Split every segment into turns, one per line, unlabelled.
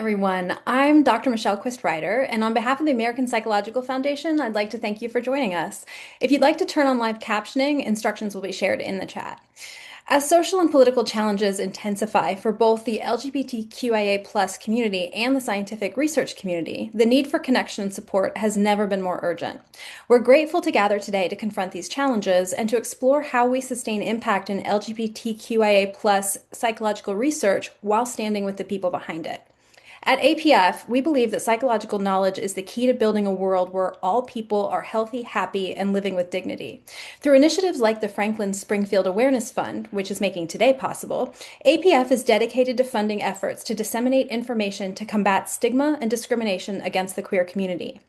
everyone. I'm Dr. Michelle Quist-Ryder, and on behalf of the American Psychological Foundation, I'd like to thank you for joining us. If you'd like to turn on live captioning, instructions will be shared in the chat. As social and political challenges intensify for both the LGBTQIA+ community and the scientific research community, the need for connection and support has never been more urgent. We're grateful to gather today to confront these challenges and to explore how we sustain impact in LGBTQIA+ psychological research while standing with the people behind it. At APF, we believe that psychological knowledge is the key to building a world where all people are healthy, happy, and living with dignity. Through initiatives like the Franklyn Springfield Awareness Fund, which is making today possible, APF is dedicated to funding efforts to disseminate information to combat stigma and discrimination against the queer community.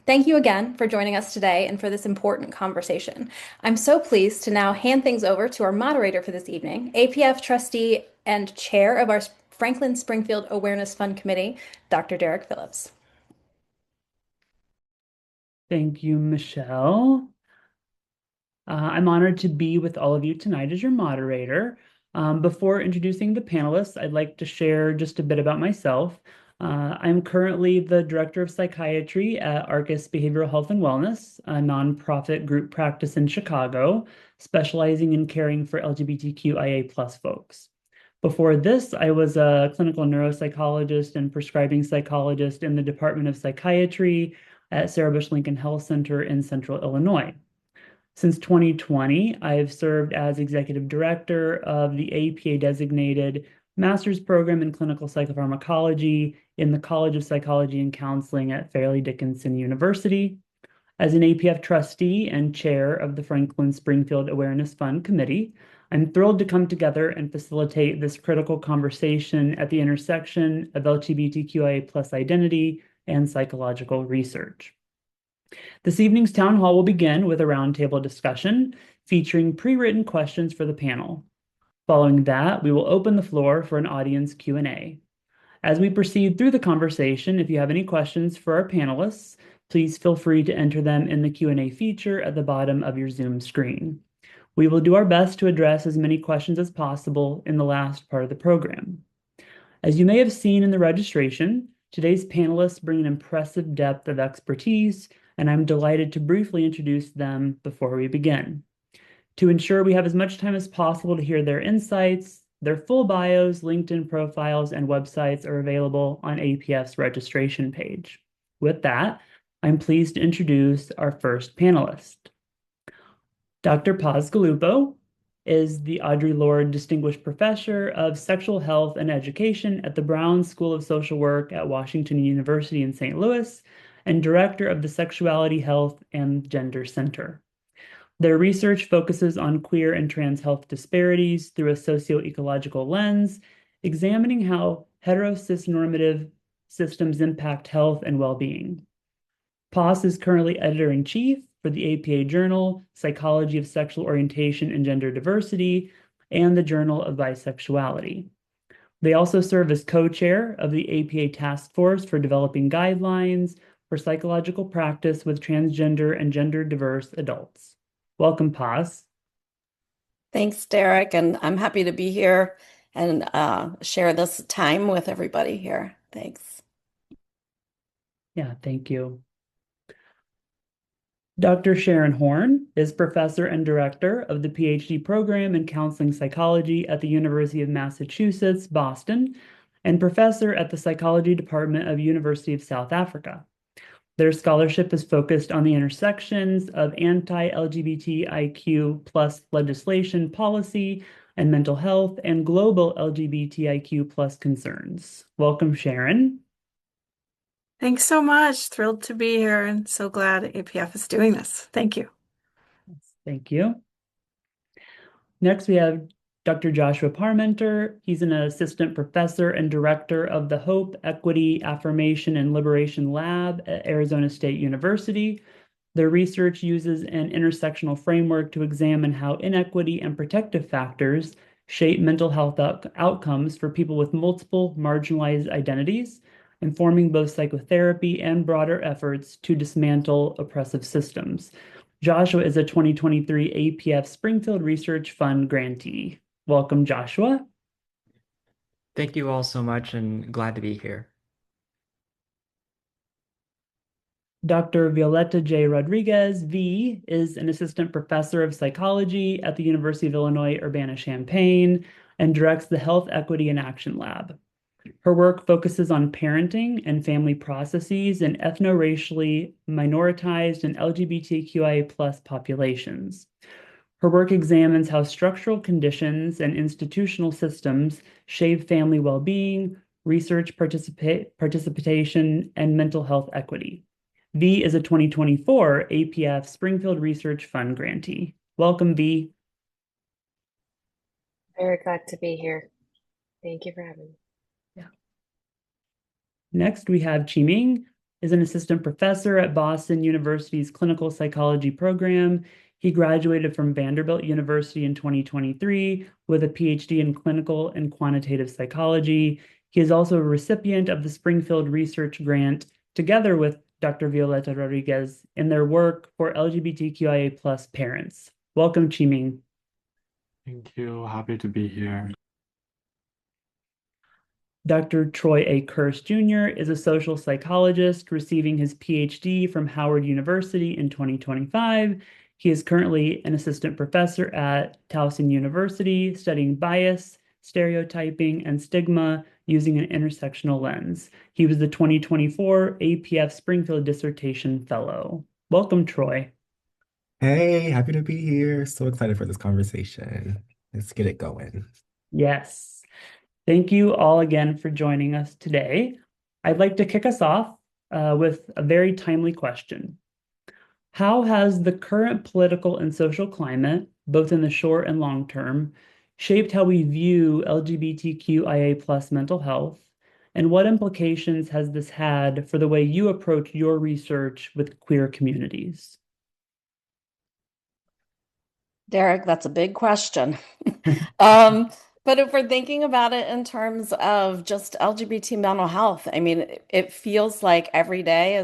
Thank you again for joining us today and for this important conversation. I'm so pleased to now hand things over to our moderator for this evening, APF trustee and chair of our Franklyn Springfield Awareness Fund Committee, Dr. Derek Phillips.
Thank you, Michelle. I'm honored to be with all of you tonight as your moderator. Before introducing the panelists, I'd like to share just a bit about myself. I'm currently the Director of Psychiatry at Arcus Behavioral Health and Wellness, a nonprofit group practice in Chicago, specializing in caring for LGBTQIA+ folks. Before this, I was a clinical neuropsychologist and prescribing psychologist in the Department of Psychiatry at Sarah Bush Lincoln Health Center in Central Illinois. Since 2020, I've served as executive director of the APA-designated master's program in clinical psychopharmacology in the College of Psychology and Counseling at Fairleigh Dickinson University. As an APF trustee and chair of the Franklyn Springfield Awareness Fund Committee, I'm thrilled to come together and facilitate this critical conversation at the intersection of LGBTQIA+ identity and psychological research. This evening's town hall will begin with a roundtable discussion featuring pre-written questions for the panel. Following that, we will open the floor for an audience Q&A. As we proceed through the conversation, if you have any questions for our panelists, please feel free to enter them in the Q&A feature at the bottom of your Zoom screen. We will do our best to address as many questions as possible in the last part of the program. As you may have seen in the registration, today's panelists bring an impressive depth of expertise, and I'm delighted to briefly introduce them before we begin. To ensure we have as much time as possible to hear their insights, their full bios, LinkedIn profiles, and websites are available on APF's registration page. With that, I'm pleased to introduce our first panelist. Dr. Paz Galupo is the Audre Lorde Distinguished Professor of Sexual Health and Education at the Brown School of Social Work at Washington University in St. Louis and Director of the Sexuality, Health, and Gender Center. Their research focuses on queer and trans health disparities through a socio-ecological lens, examining how hetero-cis-normative systems impact health and well-being. Paz is currently editor-in-chief for the APA Journal, Psychology of Sexual Orientation and Gender Diversity, and the Journal of Bisexuality. They also serve as co-chair of the APA Task Force for developing guidelines for psychological practice with transgender and gender-diverse adults. Welcome, Paz.
Thanks, Derek, and I'm happy to be here and share this time with everybody here. Thanks.
Yeah, thank you. Dr. Sharon Horn is professor and director of the PhD program in counseling psychology at the University of Massachusetts, Boston, and professor at the psychology department of University of South Africa. Their scholarship is focused on the intersections of anti-LGBTIQ+ legislation, policy, and mental health, and global LGBTIQ+ concerns. Welcome, Sharon.
Thanks so much. Thrilled to be here and so glad APF is doing this. Thank you.
Thank you. Next, we have Dr. Joshua Parmenter. He's an assistant professor and director of the Hope, Equity, Affirmation, and Liberation Lab at Arizona State University. Their research uses an intersectional framework to examine how inequity and protective factors shape mental health outcomes for people with multiple marginalized identities, informing both psychotherapy and broader efforts to dismantle oppressive systems. Joshua is a 2023 APF Springfield Research Fund grantee. Welcome, Joshua.
Thank you all so much and glad to be here.
Dr. Violeta J. Rodriguez, V, is an assistant professor of psychology at the University of Illinois Urbana-Champaign and directs the Health Equity and Action Lab. Her work focuses on parenting and family processes in ethno-racially minoritized and LGBTQIA+ populations. Her work examines how structural conditions and institutional systems shape family well-being, research participation, and mental health equity. V is a 2024 APF Springfield Research Fund grantee. Welcome, V.
Very glad to be here. Thank you for having me.
Yeah. Next, we have Qiming, is an assistant professor at Boston University's clinical psychology program. He graduated from Vanderbilt University in 2023 with a PhD in clinical and quantitative psychology. He is also a recipient of the Springfield Research Grant, together with Dr. Violeta Rodriguez, in their work for LGBTQIA+ parents. Welcome, Qiming.
Thank you. Happy to be here.
Dr. Troy A. Kearse Jr. is a social psychologist receiving his PhD from Howard University in 2025. He is currently an assistant professor at Towson University studying bias, stereotyping, and stigma using an intersectional lens. He was the 2024 APF Springfield Dissertation Fellow. Welcome, Troy.
Hey, happy to be here. So excited for this conversation. Let's get it going.
Yes. Thank you all again for joining us today. I'd like to kick us off with a very timely question. How has the current political and social climate, both in the short and long term, shaped how we view LGBTQIA+ mental health? And what implications has this had for the way you approach your research with queer communities?
Derek, that's a big question. But if we're thinking about it in terms of just LGBT mental health, I mean, it feels like every day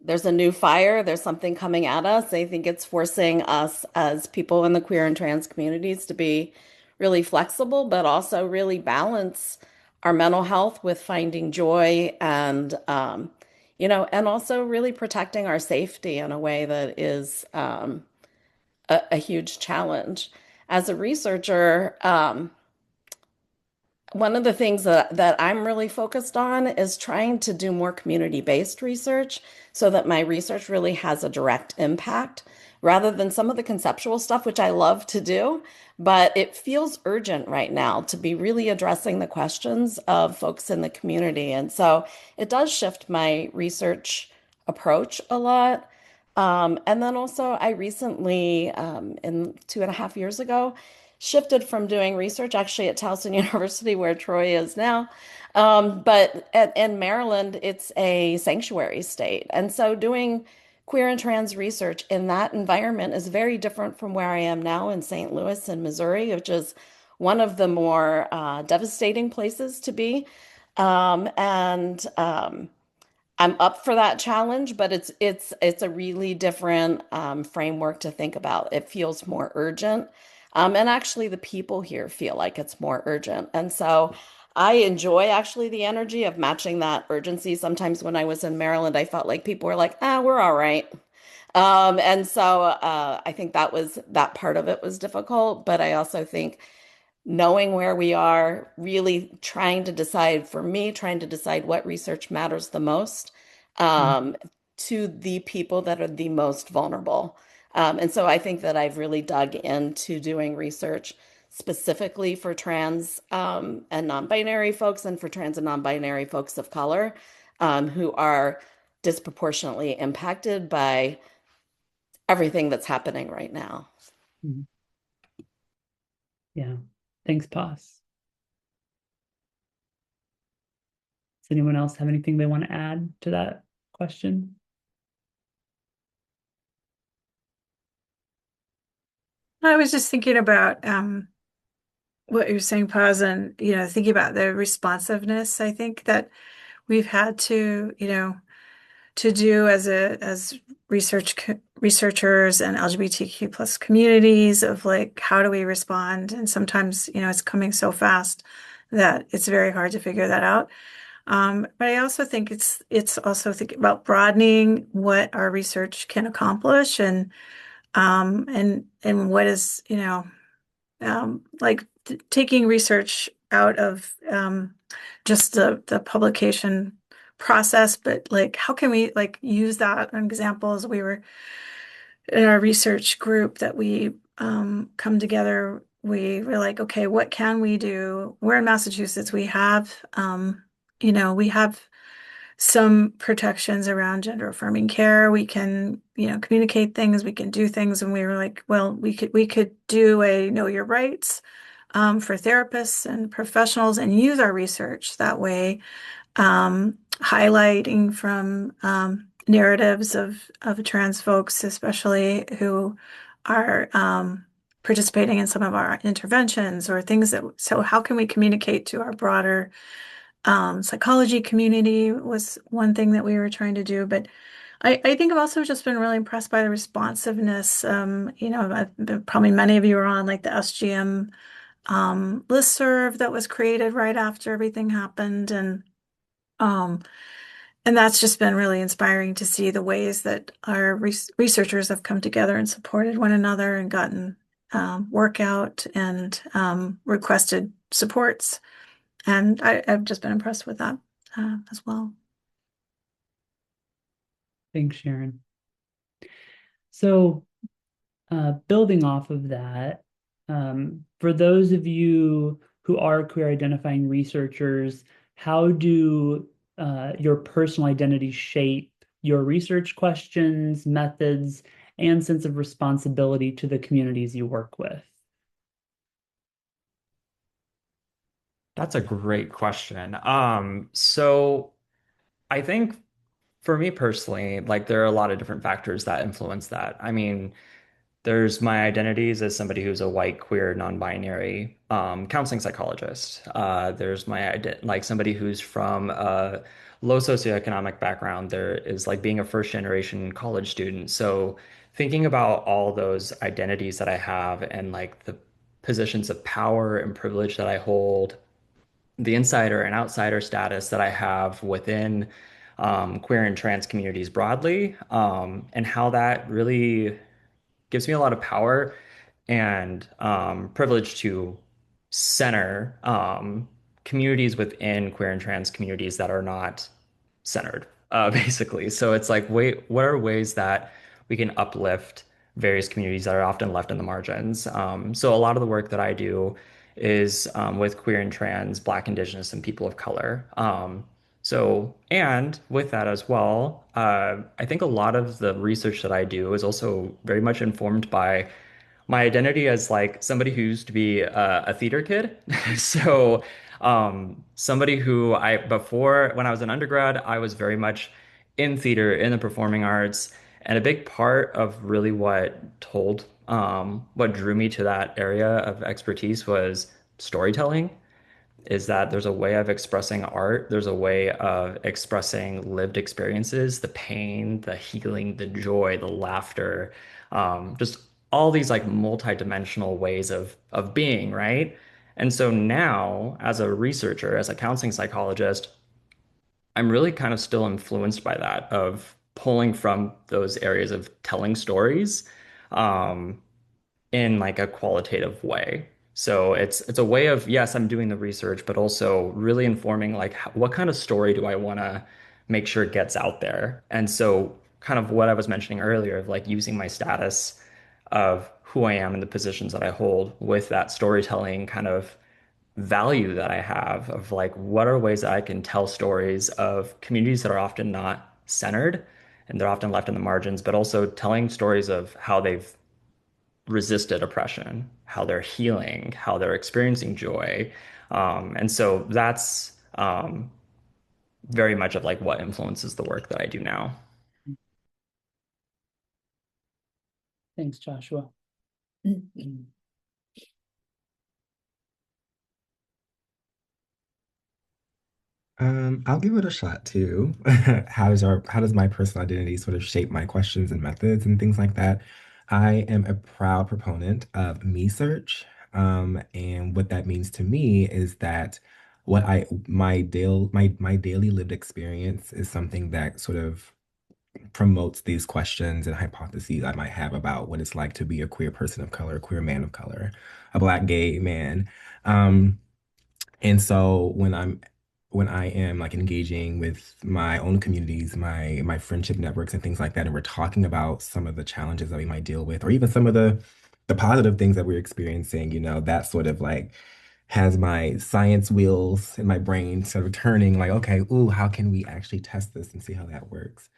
there's a new fire, there's something coming at us. I think it's forcing us as people in the queer and trans communities to be really flexible, but also really balance our mental health with finding joy and and also really protecting our safety in a way that is a huge challenge. As a researcher, one of the things that I'm really focused on is trying to do more community-based research so that my research really has a direct impact rather than some of the conceptual stuff, which I love to do. But it feels urgent right now to be really addressing the questions of folks in the community. And so it does shift my research approach a lot. And then also, I recently, in 2.5 years ago, shifted from doing research actually at Towson University, where Troy is now. But in Maryland, it's a sanctuary state. And so doing queer and trans research in that environment is very different from where I am now in St. Louis in Missouri, which is one of the more devastating places to be. I'm up for that challenge, but it's a really different framework to think about. It feels more urgent, and actually, the people here feel like it's more urgent. And so, I enjoy actually the energy of matching that urgency. Sometimes when I was in Maryland, I felt like people were like, "Ah, we're all right." And so I think that part of it was difficult, but I also think knowing where we are, really trying to decide, for me, trying to decide what research matters the most um, to the people that are the most vulnerable. And so I think that I've really dug into doing research specifically for trans and non-binary folks and for trans and non-binary folks of color who are disproportionately impacted by everything that's happening right now.
Mhm. Yeah. Thanks, Paz. Does anyone else have anything they want to add to that question?
I was just thinking about what you're saying, Paz, and thinking about the responsiveness. I think that we've had to, to do as researchers and LGBTQ plus communities of like how do we respond? And sometimes, it's coming so fast that it's very hard to figure that out. But I also think it's also thinking about broadening what our research can accomplish and what is, like taking research out of just the publication process, but like how can we like use that an example as we were in our research group that we come together, we were like, okay, what can we do? We're in Massachusetts. We have some protections around gender affirming care. We can, communicate things, we can do things. And we were like, well, we could do a know your rights for therapists and professionals and use our research that way, highlighting from narratives of trans folks, especially who are participating in some of our interventions or things so how can we communicate to our broader psychology community was one thing that we were trying to do. But I think I've also just been really impressed by the responsiveness. Probably many of you are on like the SGM listserv that was created right after everything happened. Um, and that's just been really inspiring to see the ways that our researchers have come together and supported one another and gotten workout and requested supports. And I've just been impressed with that as well.
Thanks, Sharon. So, building off of that, for those of you who are queer identifying researchers, how do your personal identities shape your research questions, methods, and sense of responsibility to the communities you work with?
That's a great question. So I think for me personally, like there are a lot of different factors that influence that. I mean, there's my identities as somebody who's a white, queer, non-binary counseling psychologist. There's like somebody who's from a low socioeconomic background. There is like being a first generation college student. So thinking about all those identities that I have and like the positions of power and privilege that I hold, the insider and outsider status that I have within queer and trans communities broadly, and how that really gives me a lot of power and privilege to center communities within queer and trans communities that are not centered, basically. So it's like, wait, what are ways that we can uplift various communities that are often left in the margins? So a lot of the work that I do is with queer and trans, Black, Indigenous, and people of color. And with that as well, I think a lot of the research that I do is also very much informed by my identity as like somebody who used to be a theater kid. So, somebody who before when I was an undergrad, I was very much in theater, in the performing arts. And a big part of really what drew me to that area of expertise was storytelling, is that there's a way of expressing art, there's a way of expressing lived experiences, the pain, the healing, the joy, the laughter, just all these like multidimensional ways of being, right? And so now, as a researcher, as a counseling psychologist, I'm really kind of still influenced by that, of pulling from those areas of telling stories. Um, in like a qualitative way. So it's a way of, yes, I'm doing the research, but also really informing like what kind of story do I want to make sure gets out there. And so kind of what I was mentioning earlier of like using my status of who I am and the positions that I hold with that storytelling kind of value that I have of like what are ways that I can tell stories of communities that are often not centered and they're often left in the margins, but also telling stories of how they've resisted oppression, how they're healing, how they're experiencing joy. And so that's very much of like what influences the work that I do now.
Thanks, Joshua.
I'll give it a shot too. How does my personal identity sort of shape my questions and methods and things like that? I am a proud proponent of me search. And what that means to me is that what I my daily lived experience is something that sort of promotes these questions and hypotheses I might have about what it's like to be a queer person of color, a queer man of color, a Black gay man. Um, and so when I am like engaging with my own communities, my friendship networks and things like that, and we're talking about some of the challenges that we might deal with, or even some of the positive things that we're experiencing, that sort of like has my science wheels in my brain sort of turning like, okay, ooh, how can we actually test this and see how that works?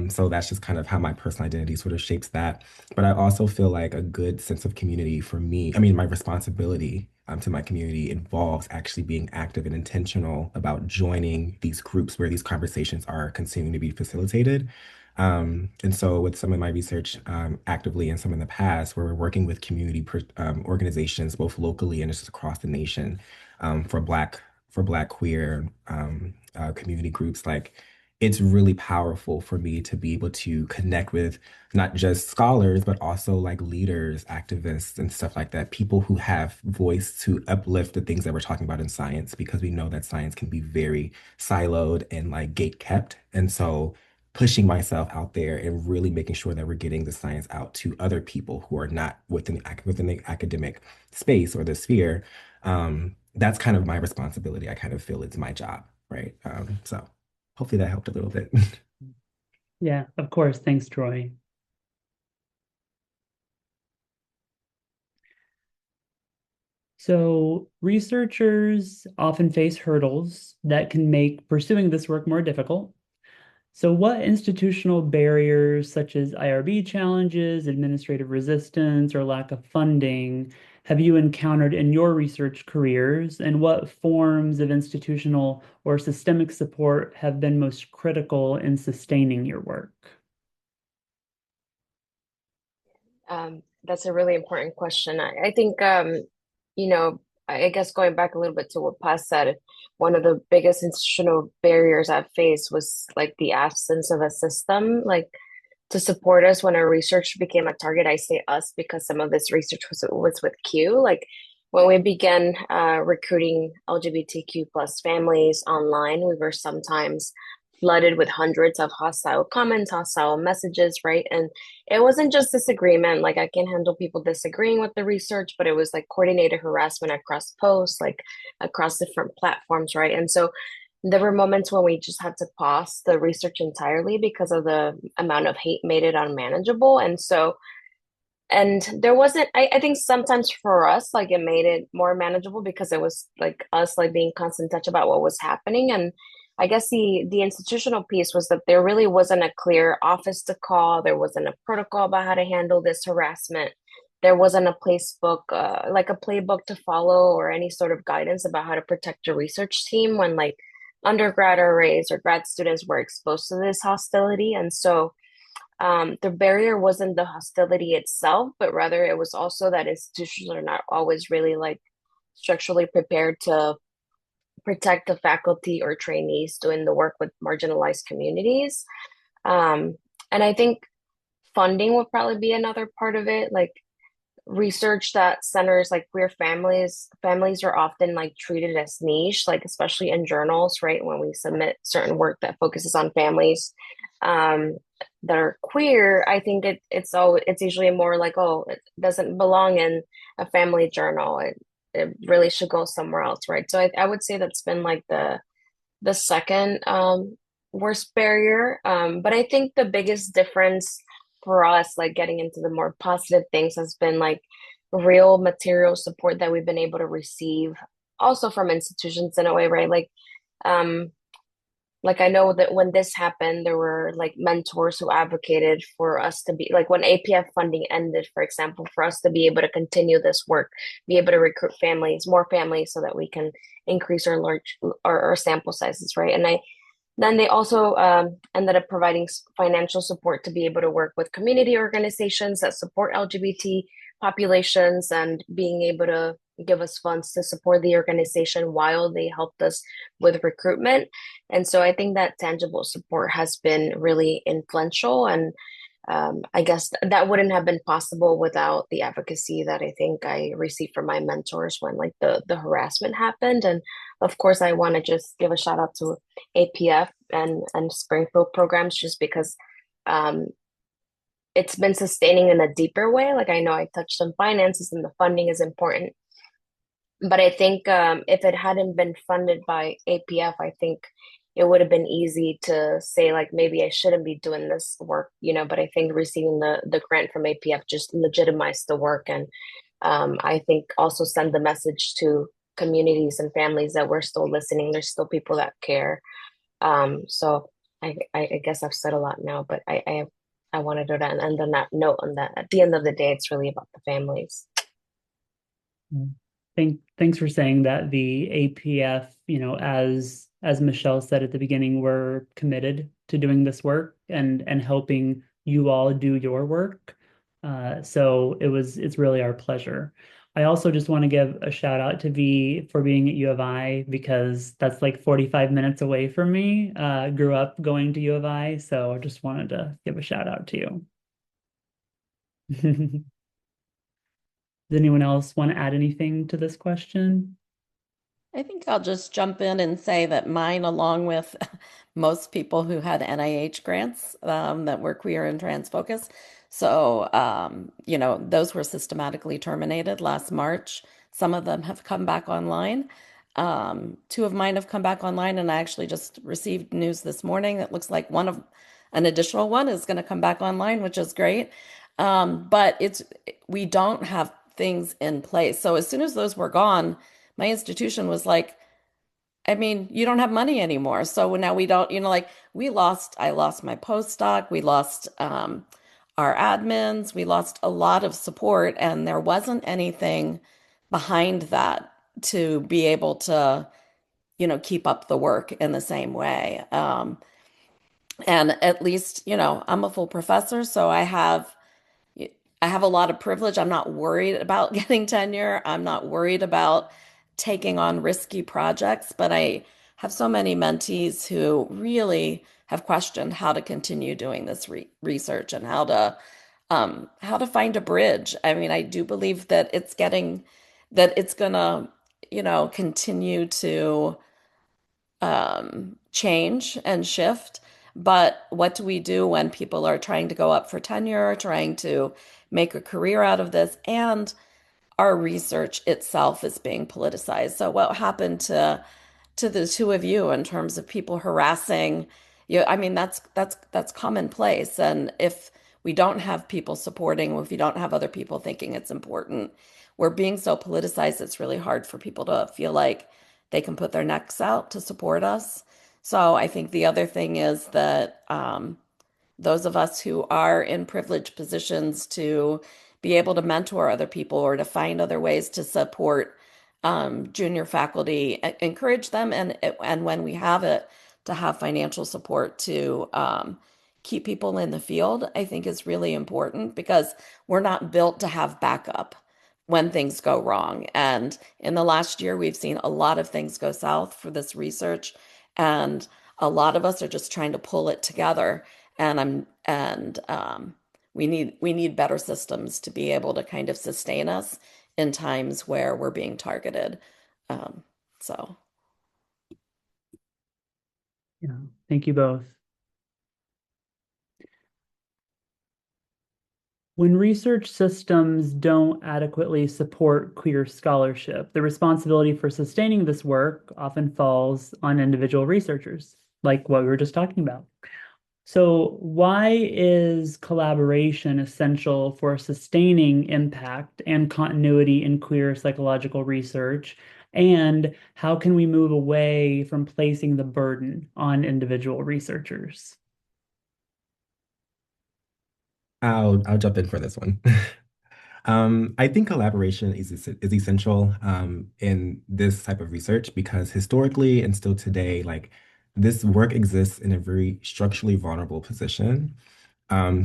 So that's just kind of how my personal identity sort of shapes that. But I also feel like a good sense of community for me, I mean, my responsibility to my community involves actually being active and intentional about joining these groups where these conversations are continuing to be facilitated. And so with some of my research actively and some in the past, where we're working with organizations, both locally and just across the nation, for Black queer community groups, like it's really powerful for me to be able to connect with not just scholars, but also like leaders, activists, and stuff like that, people who have voice to uplift the things that we're talking about in science, because we know that science can be very siloed and like gate kept. And so pushing myself out there and really making sure that we're getting the science out to other people who are not within the academic space or the sphere, that's kind of my responsibility. I kind of feel it's my job, right? So hopefully that helped a little bit.
Yeah, of course. Thanks, Troy. So researchers often face hurdles that can make pursuing this work more difficult. So what institutional barriers such as IRB challenges, administrative resistance, or lack of funding have you encountered in your research careers, and what forms of institutional or systemic support have been most critical in sustaining your work?
That's a really important question. I think, you know, I guess going back a little bit to what Paz said, one of the biggest institutional barriers I've faced was like the absence of a system, like to support us when our research became a target. I say us because some of this research was with Q. Like when we began recruiting LGBTQ plus families online, we were sometimes flooded with hundreds of hostile comments, hostile messages, right? And it wasn't just disagreement. Like I can handle people disagreeing with the research, but it was like coordinated harassment across posts, like across different platforms, right? And so there were moments when we just had to pause the research entirely because of the amount of hate made it unmanageable. And so, and there wasn't, I think sometimes for us, like it made it more manageable because it was like us like being constant touch about what was happening. And I guess the institutional piece was that there really wasn't a clear office to call. There wasn't a protocol about how to handle this harassment. There wasn't a like a playbook to follow or any sort of guidance about how to protect your research team when like undergrad arrays or grad students were exposed to this hostility. And so the barrier wasn't the hostility itself, but rather it was also that institutions are not always really like structurally prepared to protect the faculty or trainees doing the work with marginalized communities. Um, and I think funding would probably be another part of it. Like research that centers like queer families are often like treated as niche, like especially in journals, right? When we submit certain work that focuses on families um that are queer, I think it's usually more like, oh, it doesn't belong in a family journal. It really should go somewhere else, right? So I would say that's been like the second worst barrier. But I think the biggest difference for us, like getting into the more positive things, has been like real material support that we've been able to receive also from institutions in a way, right? Um, like I know that when this happened, there were like mentors who advocated for us to be like when APF funding ended, for example, for us to be able to continue this work, be able to recruit more families so that we can increase our sample sizes, right? And then they also ended up providing financial support to be able to work with community organizations that support LGBT populations and being able to give us funds to support the organization while they helped us with recruitment. And so I think that tangible support has been really influential. And I guess that wouldn't have been possible without the advocacy that I think I received from my mentors when like the harassment happened. And of course, I want to just give a shout out to APF and Springfield programs just because um, it's been sustaining in a deeper way. Like I know I touched on finances and the funding is important, but I think if it hadn't been funded by APF, I think it would have been easy to say like maybe I shouldn't be doing this work, you know. But I think receiving the grant from APF just legitimized the work, and I think also send the message to communities and families that we're still listening. There's still people that care. So I guess I've said a lot now, but I wanted to end on that note. On that, at the end of the day, it's really about the families.
Thanks for saying that. The APF, as Michelle said at the beginning, we're committed to doing this work and helping you all do your work. So it's really our pleasure. I also just want to give a shout out to V for being at U of I because that's like 45 minutes away from me. Grew up going to U of I, so I just wanted to give a shout out to you. Does anyone else want to add anything to this question?
I think I'll just jump in and say that mine, along with most people who had NIH grants that were queer and trans focused, so those were systematically terminated last March. Some of them have come back online. Two of mine have come back online, and I actually just received news this morning that looks like an additional one is going to come back online, which is great. But we don't have things in place. So as soon as those were gone, my institution was like, I mean, you don't have money anymore. So now we don't, like I lost my postdoc, we lost our admins, we lost a lot of support, and there wasn't anything behind that to be able to, keep up the work in the same way. And at least, I'm a full professor, so I have a lot of privilege. I'm not worried about getting tenure. I'm not worried about taking on risky projects, but I have so many mentees who really have questioned how to continue doing this research and how to find a bridge. I mean, I do believe that it's gonna, continue to change and shift. But what do we do when people are trying to go up for tenure, trying to make a career out of this, and our research itself is being politicized? So what happened to the two of you in terms of people harassing you? I mean, that's commonplace. And if we don't have people supporting, if we don't have other people thinking it's important, we're being so politicized, it's really hard for people to feel like they can put their necks out to support us. So I think the other thing is that those of us who are in privileged positions to be able to mentor other people or to find other ways to support junior faculty, encourage them, and when we have it, to have financial support to keep people in the field, I think is really important because we're not built to have backup when things go wrong. And in the last year, we've seen a lot of things go south for this research, and a lot of us are just trying to pull it together. And we need better systems to be able to kind of sustain us in times where we're being targeted. So
Yeah, thank you both. When research systems don't adequately support queer scholarship, the responsibility for sustaining this work often falls on individual researchers, like what we were just talking about. So why is collaboration essential for sustaining impact and continuity in queer psychological research? And how can we move away from placing the burden on individual researchers?
I'll jump in for this one. I think collaboration is essential in this type of research because historically and still today, like this work exists in a very structurally vulnerable position.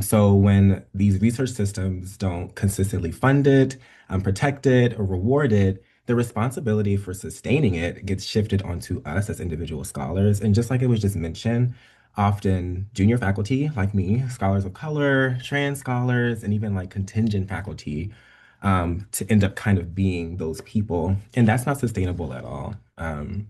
So when these research systems don't consistently fund it, protect it, or reward it, the responsibility for sustaining it gets shifted onto us as individual scholars. And just like it was just mentioned, often junior faculty like me, scholars of color, trans scholars, and even like contingent faculty to end up kind of being those people. And that's not sustainable at all. And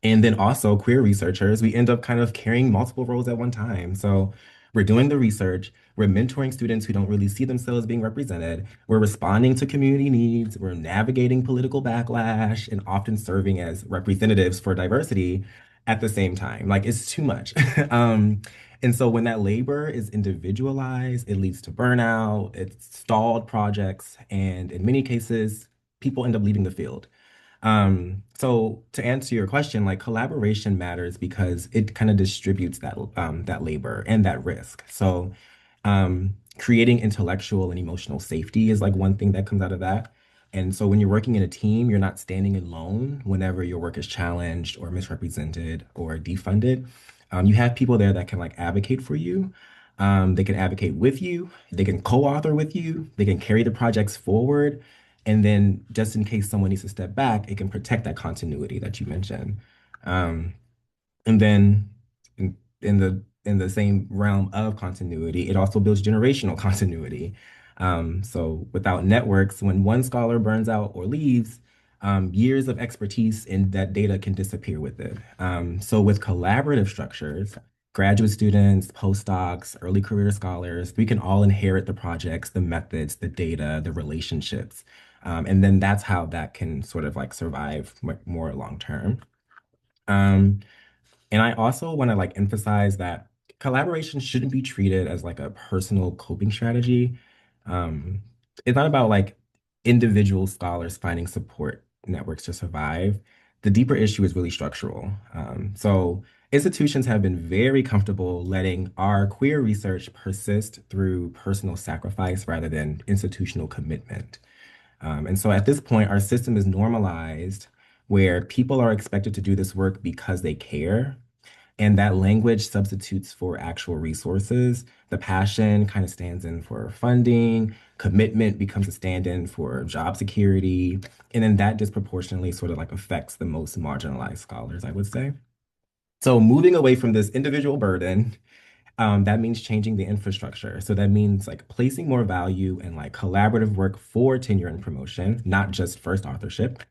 then also queer researchers, we end up kind of carrying multiple roles at one time. So we're doing the research, we're mentoring students who don't really see themselves being represented, we're responding to community needs, we're navigating political backlash, and often serving as representatives for diversity at the same time. Like it's too much. And so when that labor is individualized, it leads to burnout, it's stalled projects, and in many cases, people end up leaving the field. So to answer your question, like collaboration matters because it kind of distributes that labor and that risk. So creating intellectual and emotional safety is like one thing that comes out of that. And so when you're working in a team, you're not standing alone whenever your work is challenged or misrepresented or defunded. You have people there that can like advocate for you. They can advocate with you. They can co-author with you. They can carry the projects forward. And then just in case someone needs to step back, it can protect that continuity that you mentioned. Um, and then in the same realm of continuity, it also builds generational continuity. So without networks, when one scholar burns out or leaves, years of expertise in that data can disappear with it. So with collaborative structures, graduate students, postdocs, early career scholars, we can all inherit the projects, the methods, the data, the relationships. And then that's how that can sort of like survive more long term. Um, and I also want to like emphasize that collaboration shouldn't be treated as like a personal coping strategy. Um, it's not about like individual scholars finding support networks to survive. The deeper issue is really structural. So institutions have been very comfortable letting our queer research persist through personal sacrifice rather than institutional commitment. And so at this point, our system is normalized where people are expected to do this work because they care, and that language substitutes for actual resources. The passion kind of stands in for funding, commitment becomes a stand-in for job security, and then that disproportionately sort of like affects the most marginalized scholars, I would say. So moving away from this individual burden, that means changing the infrastructure. So that means like placing more value in like collaborative work for tenure and promotion, not just first authorship.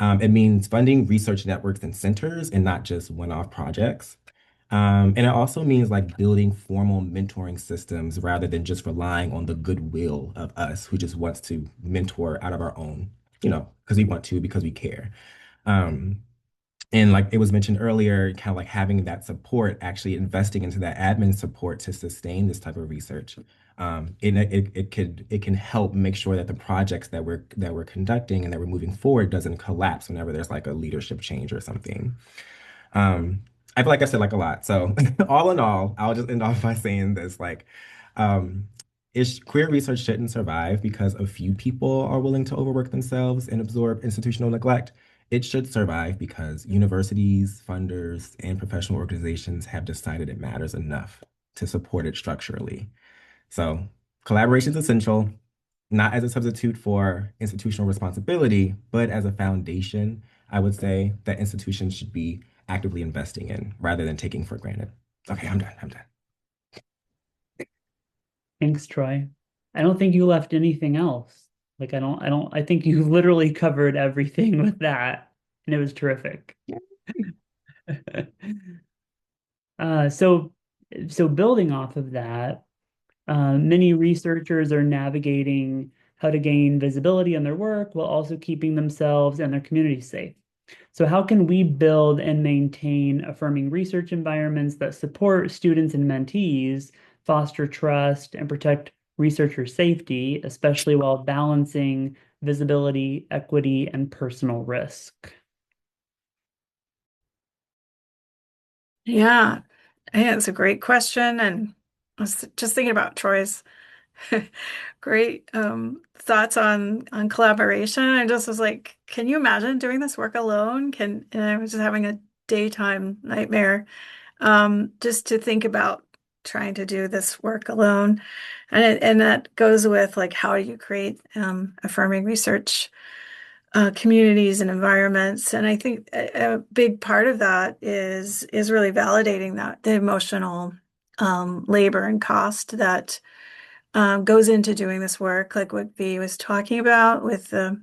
It means funding research networks and centers and not just one-off projects. And it also means like building formal mentoring systems rather than just relying on the goodwill of us who just wants to mentor out of our own, because we want to, because we care. Um, and like it was mentioned earlier, kind of like having that support, actually investing into that admin support to sustain this type of research. It can help make sure that the projects that we're conducting and that we're moving forward doesn't collapse whenever there's like a leadership change or something. Um, I feel like I said like a lot. So all in all, I'll just end off by saying this, like, um, queer research shouldn't survive because a few people are willing to overwork themselves and absorb institutional neglect. It should survive because universities, funders, and professional organizations have decided it matters enough to support it structurally. So collaboration is essential, not as a substitute for institutional responsibility, but as a foundation, I would say, that institutions should be actively investing in rather than taking for granted. Okay, I'm done. I'm done.
Thanks, Troy. I don't think you left anything else. Like I think you literally covered everything with that, and it was terrific. Uh, so so building off of that, many researchers are navigating how to gain visibility in their work while also keeping themselves and their community safe. So how can we build and maintain affirming research environments that support students and mentees, foster trust, and protect researcher safety, especially while balancing visibility, equity, and personal risk?
Yeah, I think it's a great question. And I was just thinking about Troy's great thoughts on collaboration. I just was like, can you imagine doing this work alone? And I was just having a daytime nightmare just to think about trying to do this work alone. And that goes with like how do you create affirming research communities and environments. And I think a big part of that is really validating that the emotional labor and cost that goes into doing this work, like what V was talking about with the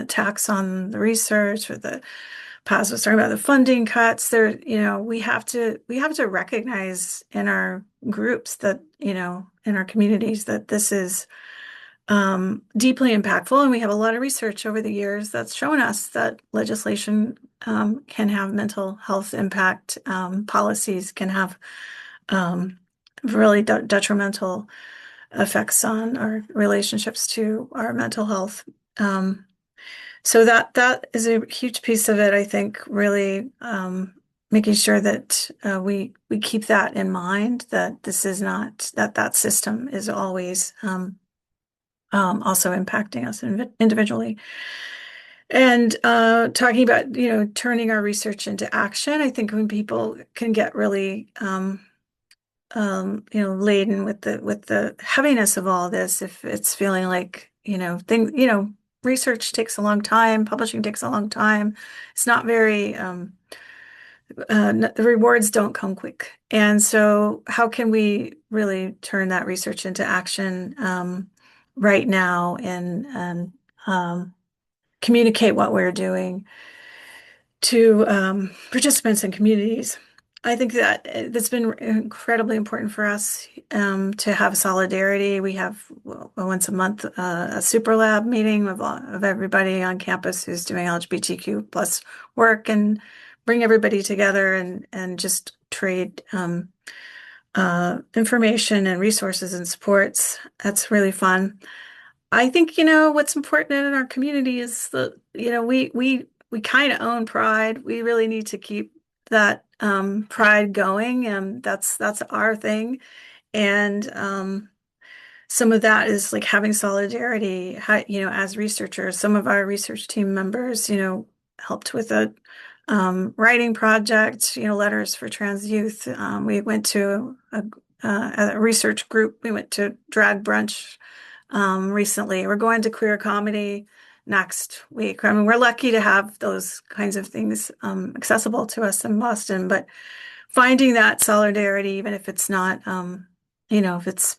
tax on the research, or the Paz was talking about the funding cuts. We have to recognize in our groups that, in our communities, that this is deeply impactful. And we have a lot of research over the years that's shown us that legislation can have mental health impact. Policies can have really detrimental effects on our relationships to our mental health. So that is a huge piece of it, I think, really making sure that we keep that in mind, that this is not that system is always also impacting us individually. And talking about, turning our research into action, I think when people can get really laden with the heaviness of all this, if it's feeling like, research takes a long time, publishing takes a long time. It's not very, the rewards don't come quick. And so how can we really turn that research into action right now, and communicate what we're doing to participants and communities? I think that's been incredibly important for us to have solidarity. We have once a month a super lab meeting of everybody on campus who's doing LGBTQ plus work, and bring everybody together and just trade information and resources and supports. That's really fun. I think, what's important in our community is that, we kind of own pride. We really need to keep that pride going, and that's our thing. And some of that is like having solidarity. As researchers, some of our research team members, helped with a writing project, letters for trans youth. We went to a research group. We went to drag brunch recently. We're going to queer comedy next week. I mean, we're lucky to have those kinds of things accessible to us in Boston, but finding that solidarity, even if it's not, if it's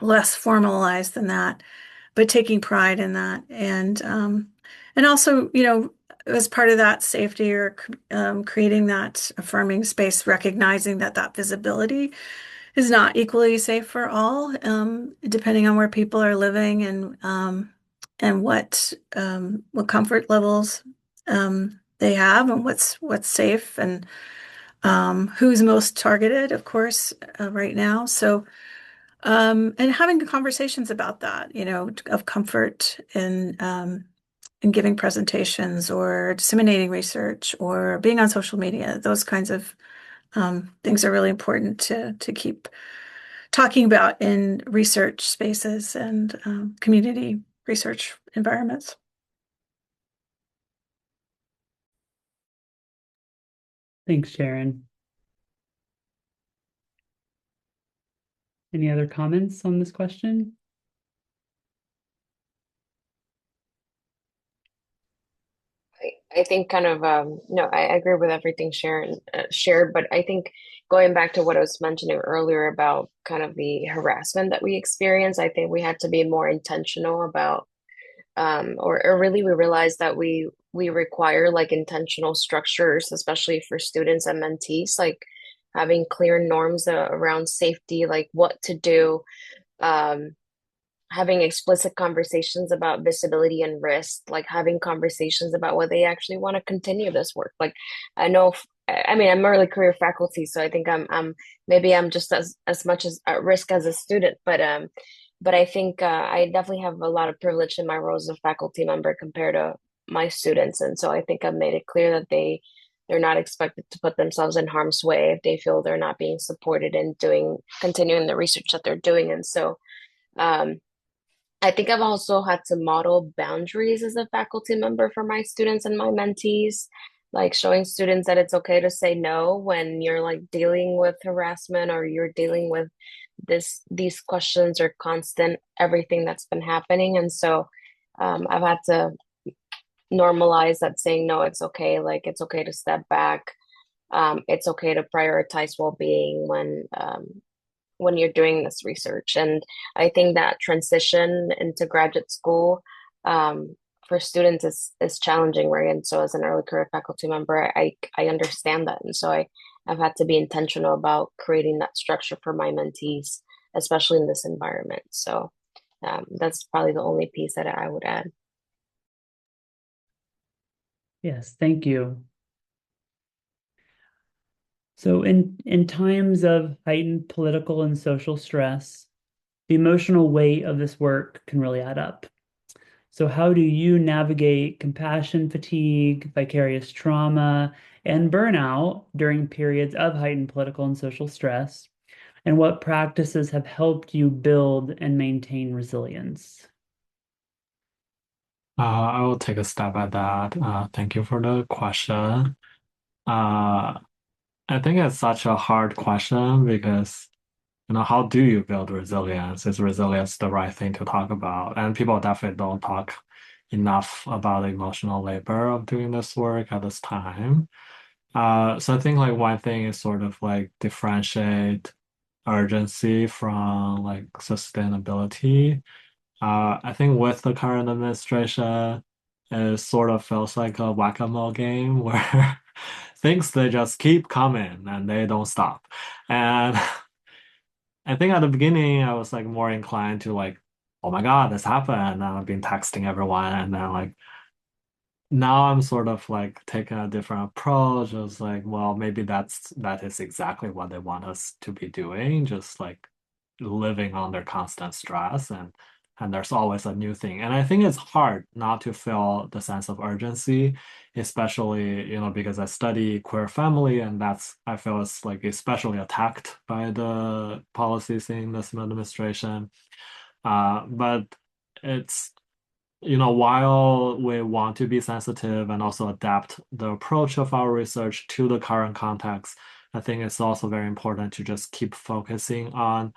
less formalized than that, but taking pride in that, and also, as part of that safety, or creating that affirming space, recognizing that visibility is not equally safe for all, depending on where people are living, and what comfort levels they have, and what's safe, and who's most targeted, of course, right now. So, and having conversations about that, of comfort in giving presentations, or disseminating research, or being on social media, those kinds of things are really important to keep talking about in research spaces and community research environments.
Thanks, Sharon. Any other comments on this question?
I think kind of no, I agree with everything Sharon shared, but I think going back to what I was mentioning earlier about kind of the harassment that we experience, I think we had to be more intentional about or really we realized that we require like intentional structures, especially for students and mentees, like having clear norms around safety, like what to do, um, having explicit conversations about visibility and risk, like having conversations about whether they actually want to continue this work. Like I know, I mean, I'm early career faculty, so I think I'm maybe I'm just as much as at risk as a student, but I think I definitely have a lot of privilege in my role as a faculty member compared to my students, and so I think I've made it clear that they're not expected to put themselves in harm's way if they feel they're not being supported in continuing the research that they're doing, and so. Um, I think I've also had to model boundaries as a faculty member for my students and my mentees, like showing students that it's okay to say no when you're like dealing with harassment or you're dealing with these questions or constant everything that's been happening. And so I've had to normalize that saying no, it's okay. Like it's okay to step back. It's okay to prioritize well-being when you're doing this research. And I think that transition into graduate school for students is challenging, right? And so as an early career faculty member, I understand that. And so I've had to be intentional about creating that structure for my mentees, especially in this environment. So that's probably the only piece that I would add.
Yes, thank you. So in times of heightened political and social stress, the emotional weight of this work can really add up. So how do you navigate compassion fatigue, vicarious trauma, and burnout during periods of heightened political and social stress? And what practices have helped you build and maintain resilience?
I will take a stab at that. Thank you for the question. Uh, I think it's such a hard question because, how do you build resilience? Is resilience the right thing to talk about? And people definitely don't talk enough about the emotional labor of doing this work at this time. So I think like one thing is sort of like differentiate urgency from like sustainability. I think with the current administration, it sort of feels like a whack-a-mole game where things they just keep coming and they don't stop. And I think at the beginning I was like more inclined to like, oh my God, this happened. And I've been texting everyone and then like now I'm sort of like taking a different approach. I was like, well, maybe that is exactly what they want us to be doing, just like living under constant stress and there's always a new thing. And I think it's hard not to feel the sense of urgency, especially, because I study queer family and that's I feel it's like especially attacked by the policies in this administration. But it's while we want to be sensitive and also adapt the approach of our research to the current context, I think it's also very important to just keep focusing on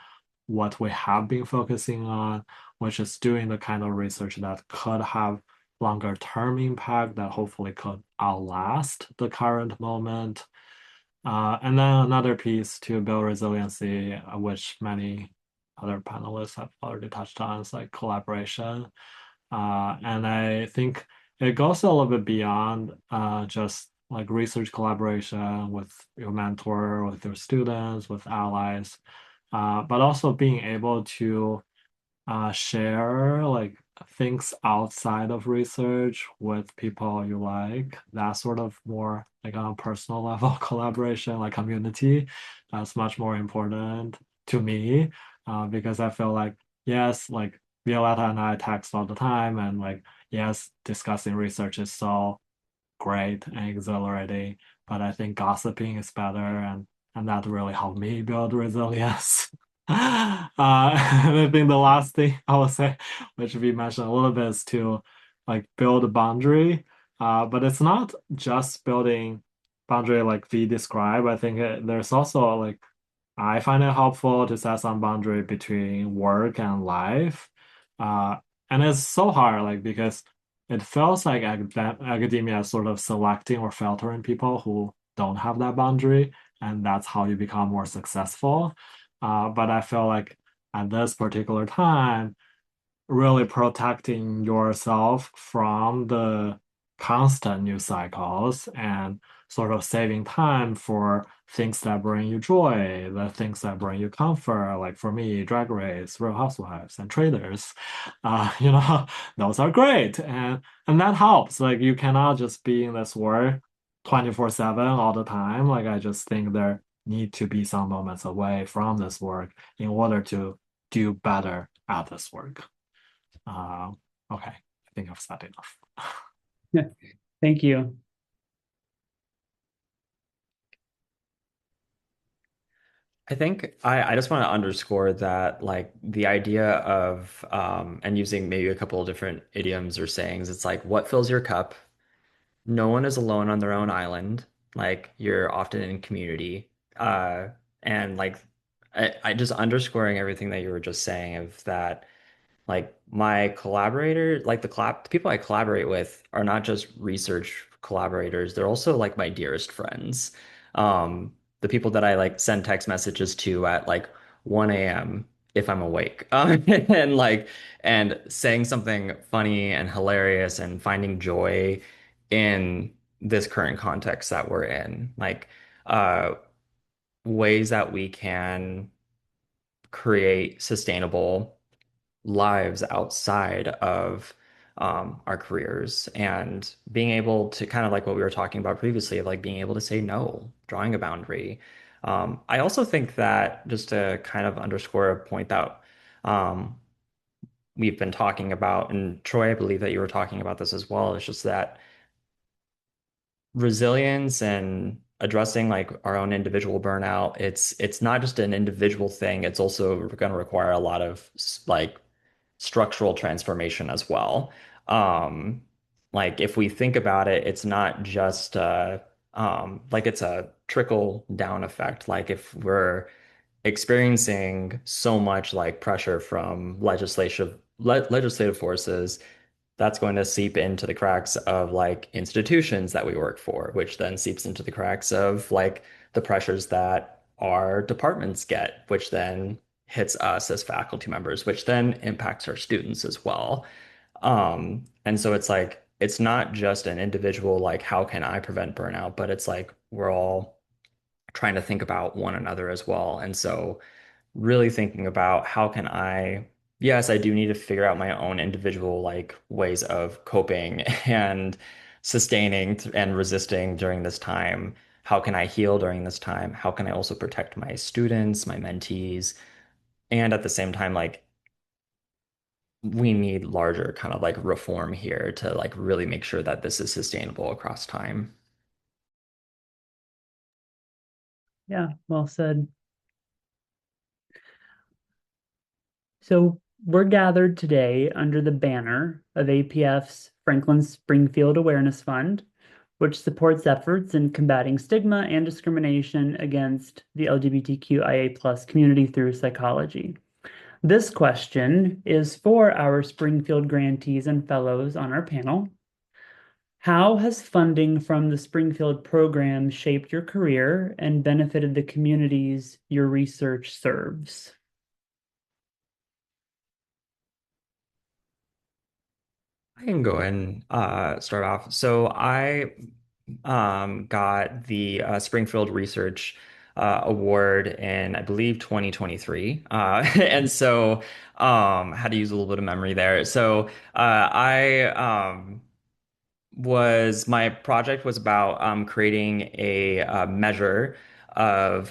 what we have been focusing on, which is doing the kind of research that could have longer term impact that hopefully could outlast the current moment. And then another piece to build resiliency, which many other panelists have already touched on, is like collaboration. And I think it goes a little bit beyond just like research collaboration with your mentor, with your students, with allies, but also being able to share like things outside of research with people you like. That sort of more like on a personal level collaboration, like community, that's much more important to me because I feel like, yes, like Violetta and I text all the time, and like, yes, discussing research is so great and exhilarating, but I think gossiping is better and that really helped me build resilience. And I think the last thing I would say, which we mentioned a little bit, is to like build a boundary. But it's not just building boundary like we describe. I think there's also like I find it helpful to set some boundary between work and life. Uh, and it's so hard, like because it feels like academia is sort of selecting or filtering people who don't have that boundary, and that's how you become more successful. But I feel like at this particular time, really protecting yourself from the constant news cycles and sort of saving time for things that bring you joy, the things that bring you comfort, like for me, Drag Race, Real Housewives, and Traders. Those are great. And that helps. Like you cannot just be in this work 24/7 all the time. Like I just think there need to be some moments away from this work in order to do better at this work. Okay, I think I've said enough.
Yeah, thank you.
I think I just want to underscore that like the idea of and using maybe a couple of different idioms or sayings, it's like what fills your cup? No one is alone on their own island. Like you're often in community. And like I just underscoring everything that you were just saying of that like my collaborator, like the people I collaborate with are not just research collaborators, they're also like my dearest friends. The people that I like send text messages to at like 1 a.m. if I'm awake. And like and saying something funny and hilarious and finding joy in this current context that we're in. Like uh ways that we can create sustainable lives outside of our careers and being able to kind of like what we were talking about previously, of like being able to say no, drawing a boundary. I also think that just to kind of underscore a point that um, we've been talking about, and Troy, I believe that you were talking about this as well, is just that resilience and addressing like our own individual burnout, it's not just an individual thing, it's also going to require a lot of like structural transformation as well. Um, like if we think about it, it's not just like it's a trickle down effect. Like if we're experiencing so much like pressure from legislative forces, that's going to seep into the cracks of like institutions that we work for, which then seeps into the cracks of like the pressures that our departments get, which then hits us as faculty members, which then impacts our students as well. And so it's like it's not just an individual like how can I prevent burnout, but it's like we're all trying to think about one another as well. And so really thinking about how can I, yes, I do need to figure out my own individual like ways of coping and sustaining and resisting during this time. How can I heal during this time? How can I also protect my students, my mentees? And at the same time, like we need larger kind of like reform here to like really make sure that this is sustainable across time.
Yeah, well said. So we're gathered today under the banner of APF's Franklyn Springfield Awareness Fund, which supports efforts in combating stigma and discrimination against the LGBTQIA plus community through psychology. This question is for our Springfield grantees and fellows on our panel. How has funding from the Springfield program shaped your career and benefited the communities your research serves?
I can go ahead and start off. So I got the Springfield Research Award in, I believe, 2023. And so had to use a little bit of memory there. So I was my project was about creating a measure of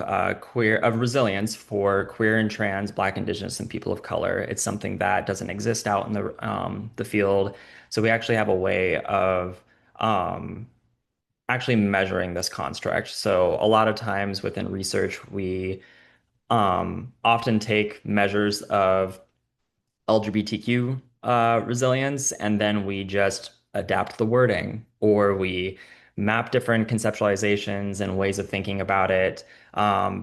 resilience for queer and trans, Black, Indigenous, and people of color. It's something that doesn't exist out in the field. So we actually have a way of um, actually measuring this construct. So a lot of times within research, we often take measures of LGBTQ resilience, and then we just adapt the wording, or we map different conceptualizations and ways of thinking about it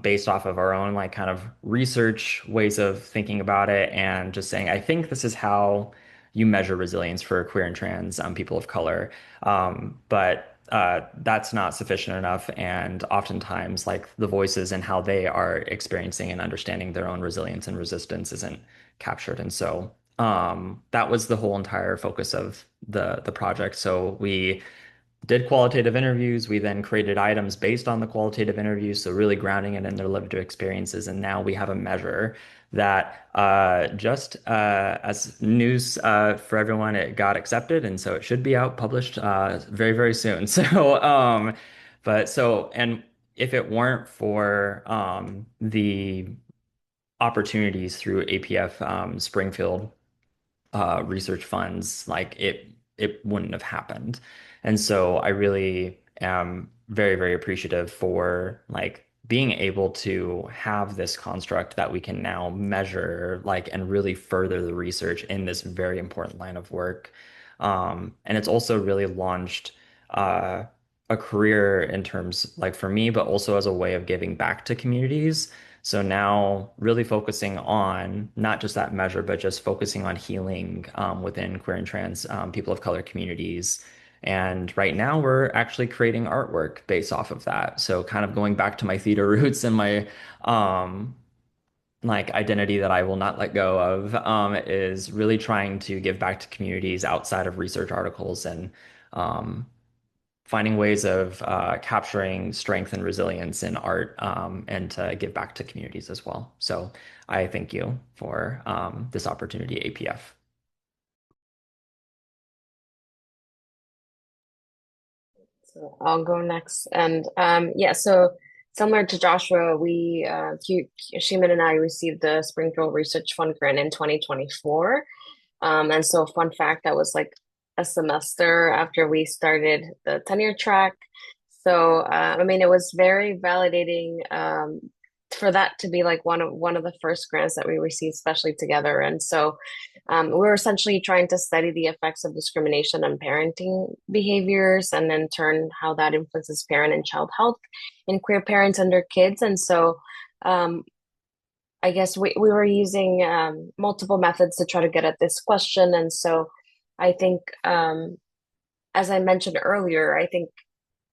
based off of our own like kind of research ways of thinking about it, and just saying, I think this is how you measure resilience for queer and trans people of color. But that's not sufficient enough, and oftentimes like the voices and how they are experiencing and understanding their own resilience and resistance isn't captured. And so that was the whole entire focus of the project. So we did qualitative interviews. We then created items based on the qualitative interviews, so really grounding it in their lived experiences. And now we have a measure that just as news for everyone, it got accepted, and so it should be out published very, very soon. And if it weren't for the opportunities through APF Springfield research funds, like it wouldn't have happened. And so I really am very, very appreciative for like being able to have this construct that we can now measure like and really further the research in this very important line of work. And it's also really launched uh, a career in terms like for me, but also as a way of giving back to communities. So now really focusing on not just that measure, but just focusing on healing within queer and trans people of color communities. And right now we're actually creating artwork based off of that. So kind of going back to my theater roots and my like identity that I will not let go of is really trying to give back to communities outside of research articles and um, finding ways of capturing strength and resilience in art and to give back to communities as well. So I thank you for this opportunity, APF.
So I'll go next. And yeah, so similar to Joshua, Sheeman and I received the Springfield Research Fund grant in 2024. And so, fun fact, that was like a semester after we started the tenure track. So, I mean, it was very validating for that to be like one of the first grants that we received, especially together. And so, we were essentially trying to study the effects of discrimination on parenting behaviors, and then turn how that influences parent and child health in queer parents and their kids. And so, um, I guess we were using multiple methods to try to get at this question. And so I think, as I mentioned earlier, I think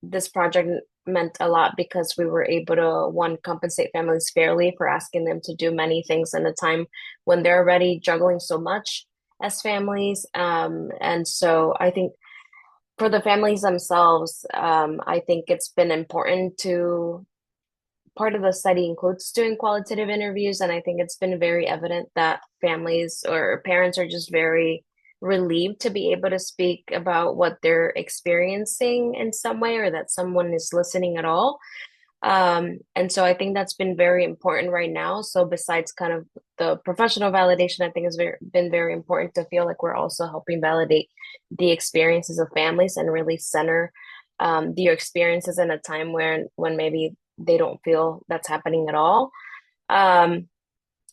this project meant a lot because we were able to, one, compensate families fairly for asking them to do many things in a time when they're already juggling so much as families. And so I think for the families themselves, I think it's been important to part of the study includes doing qualitative interviews, and I think it's been very evident that families or parents are just very relieved to be able to speak about what they're experiencing in some way, or that someone is listening at all. And so I think that's been very important right now. So besides kind of the professional validation, I think has been very important to feel like we're also helping validate the experiences of families and really center their experiences in a time when maybe they don't feel that's happening at all. Um,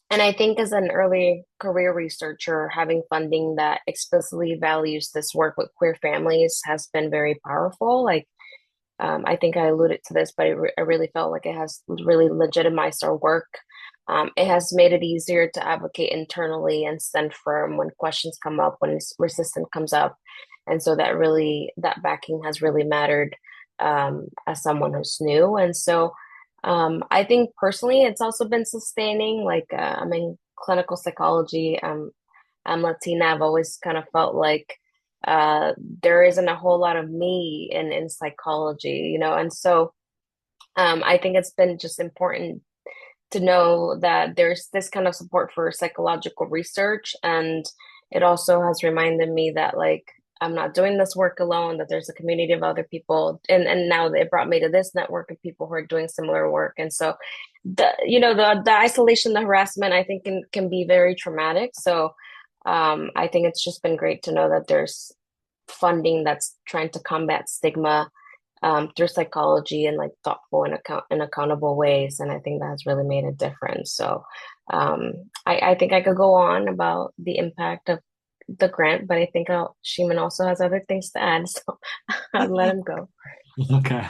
and I think as an early career researcher, having funding that explicitly values this work with queer families has been very powerful. Like, I think I alluded to this, but I really felt like it has really legitimized our work. It has made it easier to advocate internally and stand firm when questions come up, when resistance comes up. And so that backing has really mattered as someone who's new. And so I think personally, it's also been sustaining. Like, I'm in clinical psychology. I'm Latina. I've always kind of felt like there isn't a whole lot of me in psychology, and so I think it's been just important to know that there's this kind of support for psychological research. And it also has reminded me that, like, I'm not doing this work alone, that there's a community of other people. And now it brought me to this network of people who are doing similar work. And so the isolation, the harassment, I think can be very traumatic. So I think it's just been great to know that there's funding that's trying to combat stigma through psychology and like thoughtful and accountable ways. And I think that has really made a difference. So I think I could go on about the impact of the grant, but I think Sheeman also has other things to add. So I'll let him go.
Okay.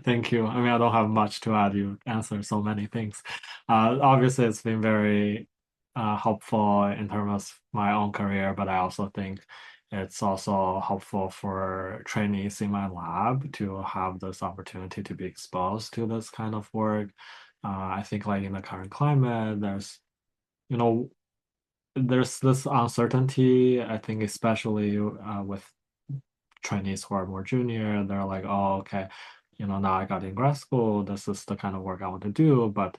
Thank you. I mean, I don't have much to add. You answered so many things. Obviously, it's been very helpful in terms of my own career, but I also think it's also helpful for trainees in my lab to have this opportunity to be exposed to this kind of work. I think like in the current climate, you know, there's this uncertainty, I think, especially with trainees who are more junior. They're like, oh, okay, now I got in grad school. This is the kind of work I want to do, but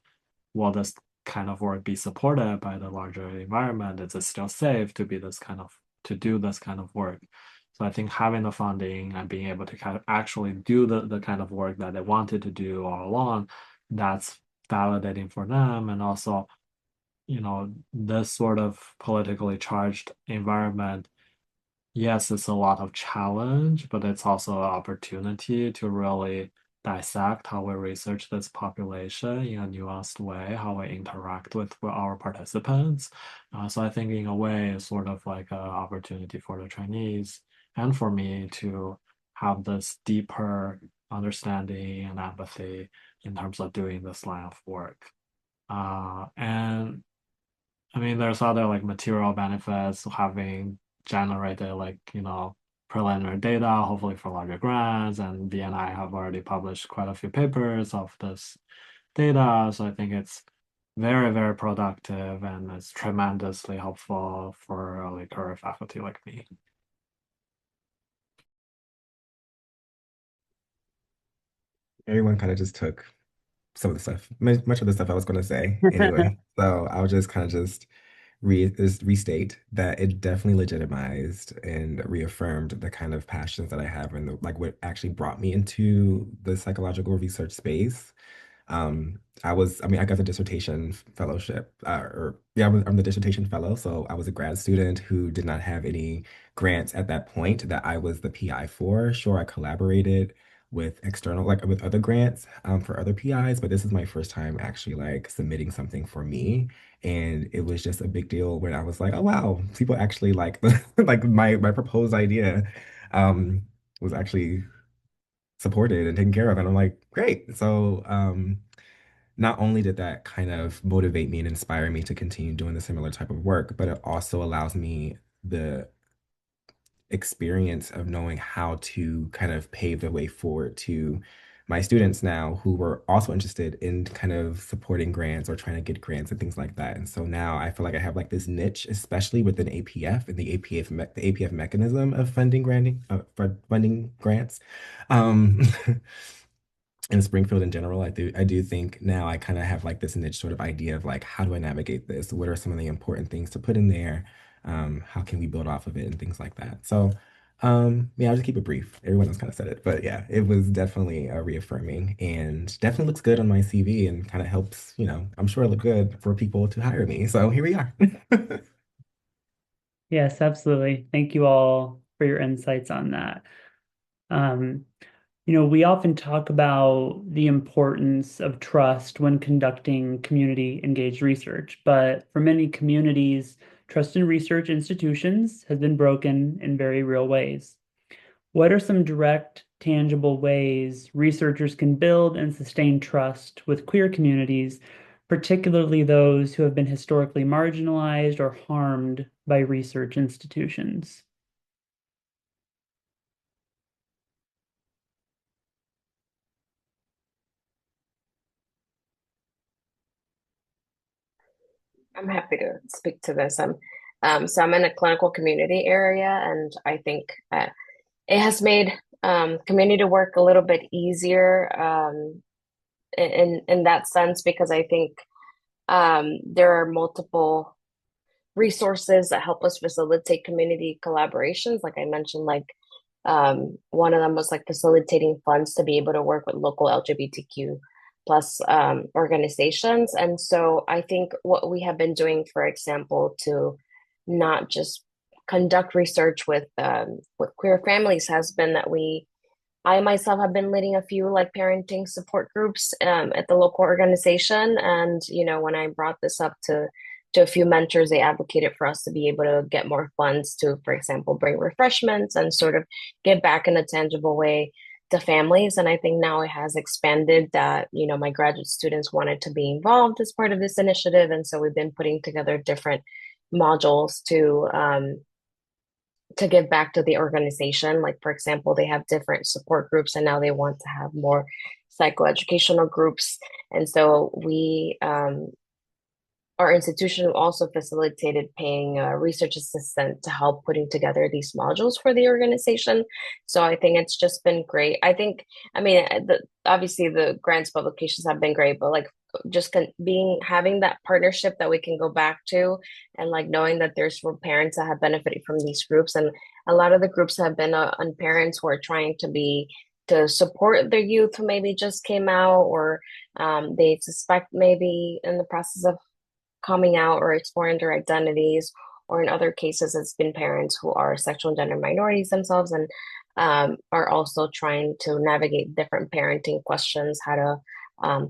will this kind of work be supported by the larger environment? Is it still safe to do this kind of work? So I think having the funding and being able to kind of actually do the kind of work that they wanted to do all along, that's validating for them. And also, this sort of politically charged environment, yes, it's a lot of challenge, but it's also an opportunity to really dissect how we research this population in a nuanced way, how we interact with our participants. So I think in a way, it's sort of like an opportunity for the trainees and for me to have this deeper understanding and empathy in terms of doing this line of work. And I mean, there's other like material benefits having generated like, preliminary data, hopefully for larger grants. And B and I have already published quite a few papers of this data. So I think it's very, very productive and it's tremendously helpful for like career faculty like me.
Everyone kind of just took some of the stuff, much of the stuff I was going to say anyway. So I'll just kind of just restate that it definitely legitimized and reaffirmed the kind of passions that I have and like what actually brought me into the psychological research space. I mean, I got the dissertation fellowship, I'm the dissertation fellow. So I was a grad student who did not have any grants at that point that I was the PI for. Sure, I collaborated with external, like with other grants, for other PIs, but this is my first time actually like submitting something for me. And it was just a big deal when I was like, oh wow, people actually like like my proposed idea, was actually supported and taken care of. And I'm like, great. So not only did that kind of motivate me and inspire me to continue doing the similar type of work, but it also allows me the experience of knowing how to kind of pave the way forward to my students now who were also interested in kind of supporting grants or trying to get grants and things like that. And so now I feel like I have like this niche, especially within APF and the APF mechanism of for funding grants. Um, in Springfield in general, I do think now I kind of have like this niche sort of idea of like how do I navigate this? What are some of the important things to put in there? How can we build off of it and things like that? So yeah, I'll just keep it brief. Everyone else kind of said it, but yeah, it was definitely reaffirming and definitely looks good on my CV and kind of helps, I'm sure it looked good for people to hire me. So here we are.
Yes, absolutely. Thank you all for your insights on that. Um, we often talk about the importance of trust when conducting community engaged research, but for many communities, trust in research institutions has been broken in very real ways. What are some direct, tangible ways researchers can build and sustain trust with queer communities, particularly those who have been historically marginalized or harmed by research institutions?
I'm happy to speak to this. So I'm in a clinical community area, and I think it has made community work a little bit easier in that sense because I think there are multiple resources that help us facilitate community collaborations. Like I mentioned, like one of them was like facilitating funds to be able to work with local LGBTQ plus organizations. And so I think what we have been doing, for example, to not just conduct research with queer families has been that I myself have been leading a few like parenting support groups at the local organization. And, when I brought this up to a few mentors, they advocated for us to be able to get more funds to, for example, bring refreshments and sort of give back in a tangible way to families. And I think now it has expanded that, my graduate students wanted to be involved as part of this initiative. And so we've been putting together different modules to give back to the organization. Like, for example, they have different support groups and now they want to have more psychoeducational groups. And so our institution also facilitated paying a research assistant to help putting together these modules for the organization. So I think it's just been great. I mean, obviously the grants publications have been great, but like just having that partnership that we can go back to and like knowing that there's parents that have benefited from these groups. And a lot of the groups have been on parents who are trying to support their youth who maybe just came out or they suspect maybe in the process of coming out or exploring their identities, or in other cases, it's been parents who are sexual and gender minorities themselves and are also trying to navigate different parenting questions, how to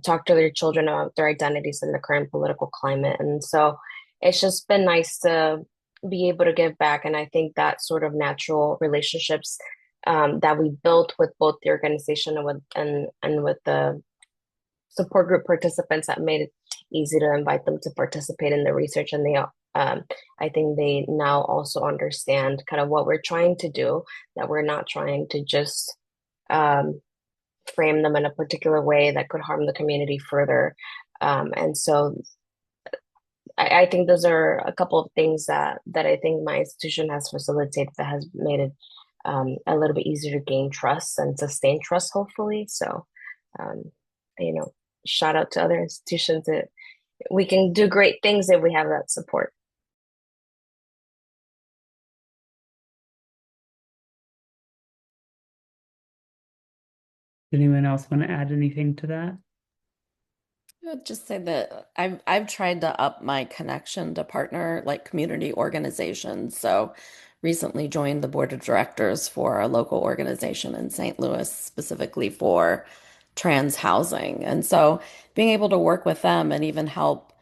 talk to their children about their identities in the current political climate. And so it's just been nice to be able to give back. And I think that sort of natural relationships that we built with both the organization and with the support group participants that easy to invite them to participate in the research. And I think they now also understand kind of what we're trying to do, that we're not trying to just um, frame them in a particular way that could harm the community further. And so I think those are a couple of things that I think my institution has facilitated that has made it a little bit easier to gain trust and sustain trust, hopefully. So, um, you know, shout out to other institutions that we can do great things if we have that support.
Does anyone else want to add anything to that?
I would just say that I've tried to up my connection to partner like community organizations. So recently joined the board of directors for a local organization in St. Louis specifically for trans housing. And so being able to work with them and even help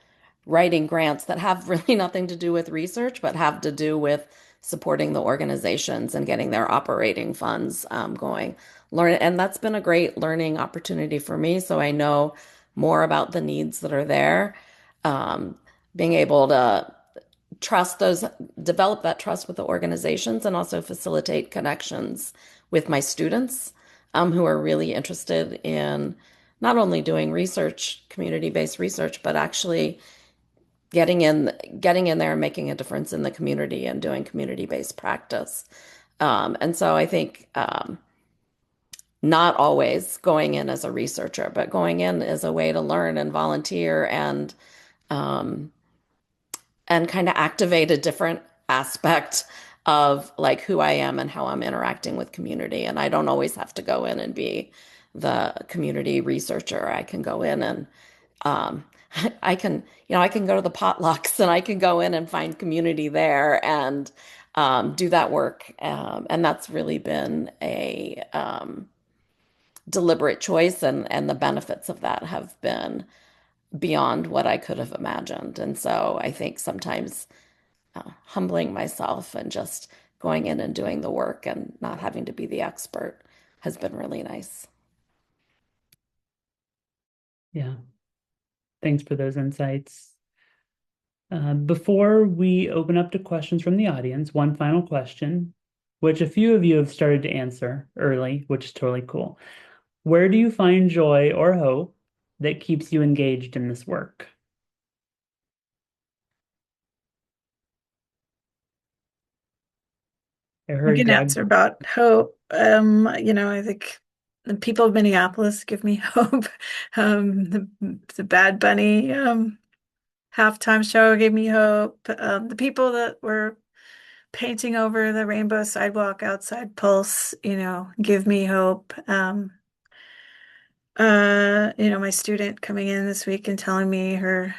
writing grants that have really nothing to do with research, but have to do with supporting the organizations and getting their operating funds going. And that's been a great learning opportunity for me. So I know more about the needs that are there. Um, Being able to trust those, develop that trust with the organizations, and also facilitate connections with my students who are really interested in not only doing research, community-based research, but actually getting in there and making a difference in the community and doing community-based practice. And so I think not always going in as a researcher, but going in as a way to learn and volunteer um, and kind of activate a different aspect of like who I am and how I'm interacting with community. And I don't always have to go in and be the community researcher. I can go in and um, I can, I can go to the potlucks and I can go in and find community there and do that work. And that's really been a deliberate choice, and the benefits of that have been beyond what I could have imagined. And so I think sometimes humbling myself and just going in and doing the work and not having to be the expert has been really nice.
Yeah, thanks for those insights. Before we open up to questions from the audience, one final question, which a few of you have started to answer early, which is totally cool. Where do you find joy or hope that keeps you engaged in this work? I
I
heard
can
Doug.
answer about hope. I think the people of Minneapolis give me hope. The Bad Bunny halftime show gave me hope. The people that were painting over the rainbow sidewalk outside Pulse, give me hope. My student coming in this week and telling me her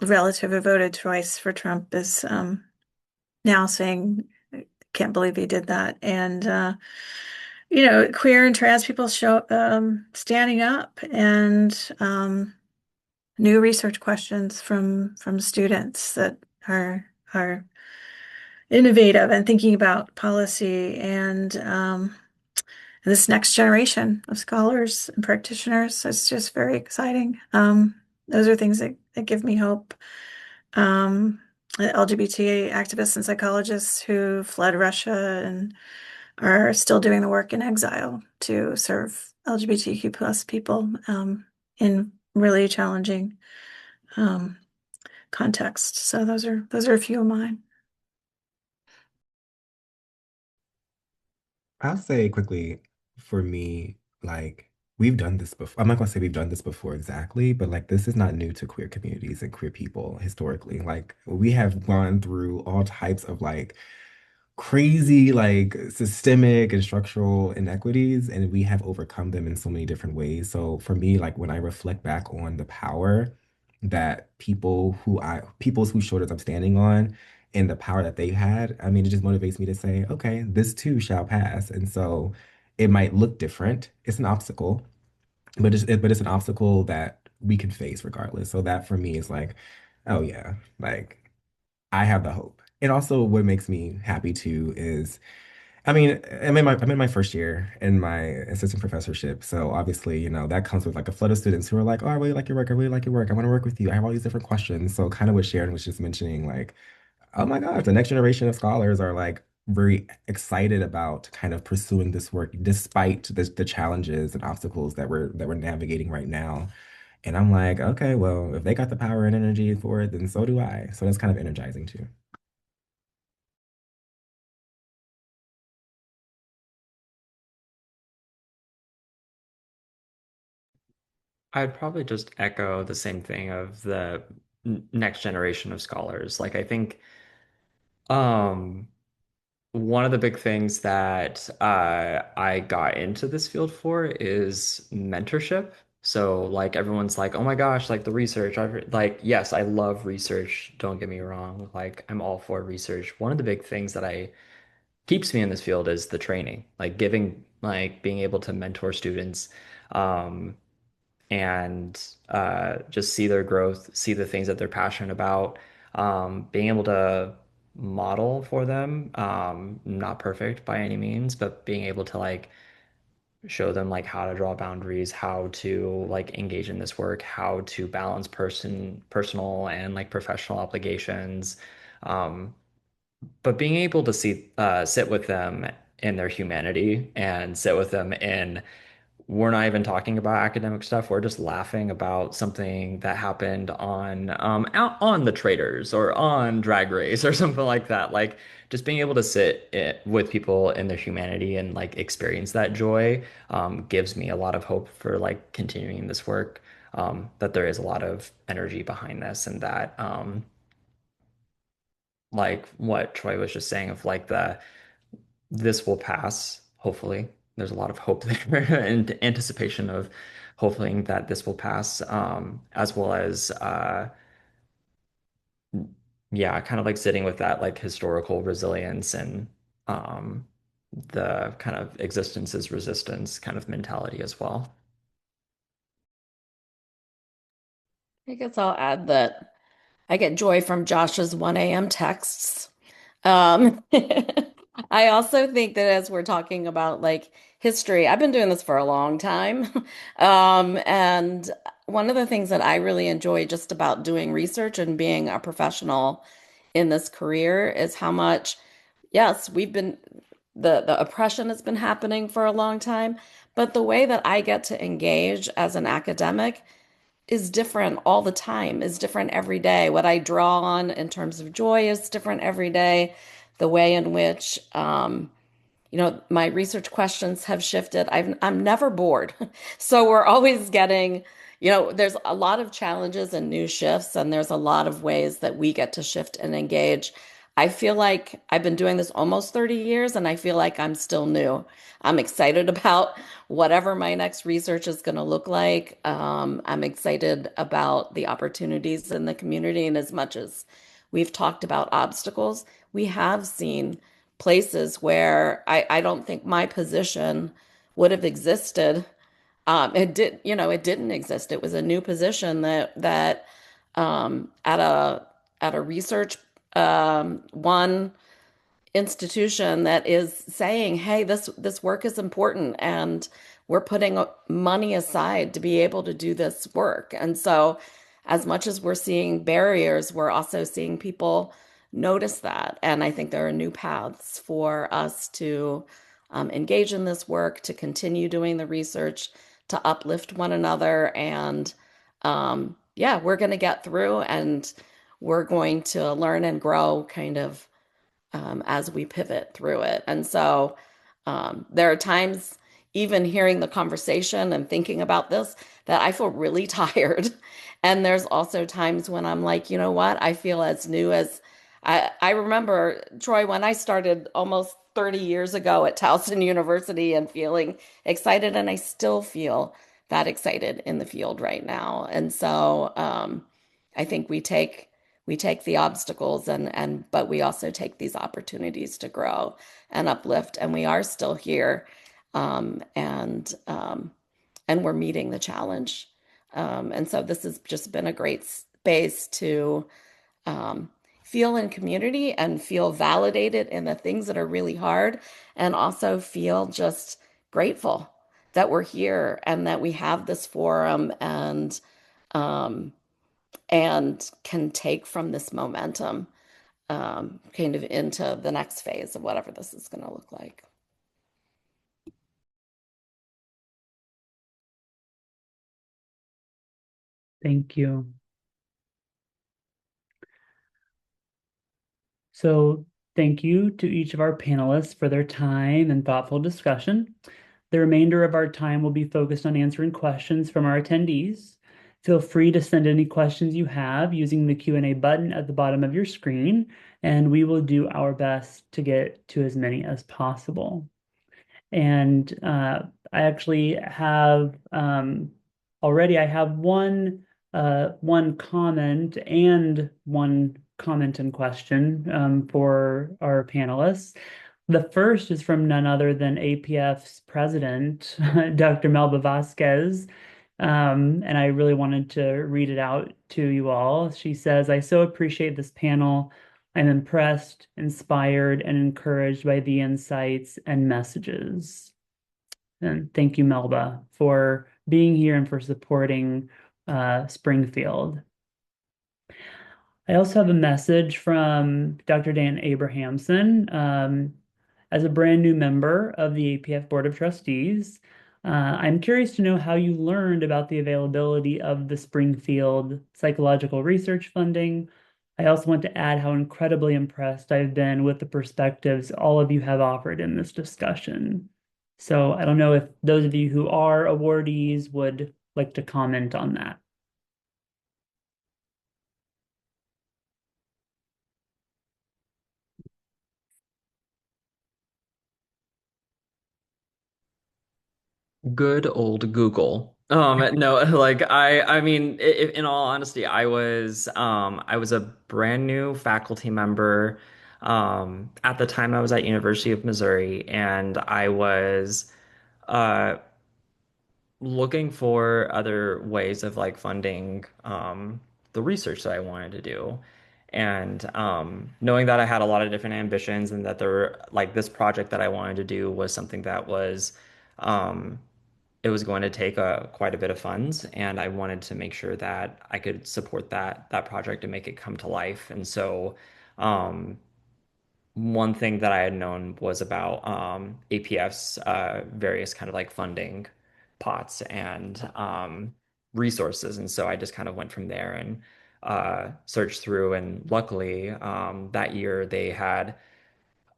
relative who voted twice for Trump is now saying, can't believe he did that. And queer and trans people standing up, and new research questions from students that are innovative and thinking about policy, and this next generation of scholars and practitioners. It's just very exciting. Those are things that give me hope. LGBT activists and psychologists who fled Russia and are still doing the work in exile to serve LGBTQ plus people in really challenging contexts. So those are a few of mine.
I'll say quickly, for me, like we've done this before. I'm not gonna say we've done this before exactly, but like this is not new to queer communities and queer people historically. Like we have gone through all types of like crazy, like systemic and structural inequities, and we have overcome them in so many different ways. So for me, like when I reflect back on the power that people's whose shoulders I'm standing on and the power that they had, I mean, it just motivates me to say, okay, this too shall pass. And so it might look different. It's an obstacle, but it's an obstacle that we can face regardless. So that for me is like, oh yeah, like I have the hope. And also what makes me happy too is I mean, I'm in my first year in my assistant professorship. So obviously, that comes with like a flood of students who are like, oh, I really like your work. I really like your work. I want to work with you. I have all these different questions. So kind of what Sharon was just mentioning, like, oh my gosh, the next generation of scholars are like very excited about kind of pursuing this work despite the challenges and obstacles that we're navigating right now. And I'm like, okay, well, if they got the power and energy for it, then so do I. So that's kind of energizing too.
I'd probably just echo the same thing of the next generation of scholars. Like I think um one of the big things that I got into this field for is mentorship. So like everyone's like, oh my gosh, like the research. Like, yes, I love research. Don't get me wrong. Like I'm all for research. One of the big things that I keeps me in this field is the training, like giving, like being able to mentor students, um, and just see their growth, see the things that they're passionate about, being able to model for them, not perfect by any means, but being able to like show them like how to draw boundaries, how to like engage in this work, how to balance personal and like professional obligations. Um, but being able to sit with them in their humanity and sit with them in we're not even talking about academic stuff. We're just laughing about something that happened on out on the traders or on Drag Race or something like that. Like just being able to with people in their humanity and like experience that joy gives me a lot of hope for like continuing this work. That there is a lot of energy behind this and that like what Troy was just saying of like the this will pass, hopefully. There's a lot of hope there and anticipation of hoping that this will pass, as well as, yeah, kind of like sitting with that like historical resilience and um, the kind of existence is resistance kind of mentality as well.
I guess I'll add that I get joy from Josh's 1 a.m. texts. Um, I also think that as we're talking about like history, I've been doing this for a long time. And one of the things that I really enjoy just about doing research and being a professional in this career is how much, yes, the oppression has been happening for a long time, but the way that I get to engage as an academic is different all the time, is different every day. What I draw on in terms of joy is different every day. The way in which, my research questions have shifted. I'm never bored. So we're always getting, there's a lot of challenges and new shifts, and there's a lot of ways that we get to shift and engage. I feel like I've been doing this almost 30 years, and I feel like I'm still new. I'm excited about whatever my next research is going to look like. I'm excited about the opportunities in the community, and as much as we've talked about obstacles, we have seen places where I don't think my position would have existed. It didn't exist. It was a new position that at a research one institution that is saying, hey, this work is important and we're putting money aside to be able to do this work. And so as much as we're seeing barriers, we're also seeing people notice that. And I think there are new paths for us to engage in this work, to continue doing the research, to uplift one another. And yeah, we're going to get through and we're going to learn and grow kind of as we pivot through it. And so there are times, even hearing the conversation and thinking about this, that I feel really tired. And there's also times when I'm like, you know what? I feel as new as I remember, Troy, when I started almost 30 years ago at Towson University and feeling excited, and I still feel that excited in the field right now. And so I think we take the obstacles and but we also take these opportunities to grow and uplift, and we are still here, and we're meeting the challenge. And so this has just been a great space to um, feel in community and feel validated in the things that are really hard, and also feel just grateful that we're here and that we have this forum um, and can take from this momentum kind of into the next phase of whatever this is going to look like.
Thank you. So thank you to each of our panelists for their time and thoughtful discussion. The remainder of our time will be focused on answering questions from our attendees. Feel free to send any questions you have using the Q&A button at the bottom of your screen, and we will do our best to get to as many as possible. And I actually have already I have one comment and one comment and question for our panelists. The first is from none other than APF's president, Dr. Melba Vasquez. And I really wanted to read it out to you all. She says, I so appreciate this panel. I'm impressed, inspired, and encouraged by the insights and messages. And thank you, Melba, for being here and for supporting Springfield. I also have a message from Dr. Dan Abrahamson. As a brand new member of the APF Board of Trustees, I'm curious to know how you learned about the availability of the Springfield Psychological Research Funding. I also want to add how incredibly impressed I've been with the perspectives all of you have offered in this discussion. So I don't know if those of you who are awardees would like to comment on that.
Good old Google. No, like I mean, in all honesty, I was a brand new faculty member. At the time I was at University of Missouri, and I was uh looking for other ways of like funding the research that I wanted to do. And knowing that I had a lot of different ambitions and that there were like this project that I wanted to do was something that was um it was going to take quite a bit of funds, and I wanted to make sure that I could support that project and make it come to life. And so, um, one thing that I had known was about APF's various kind of like funding pots and resources, and so I just kind of went from there and searched through. And luckily, that year they had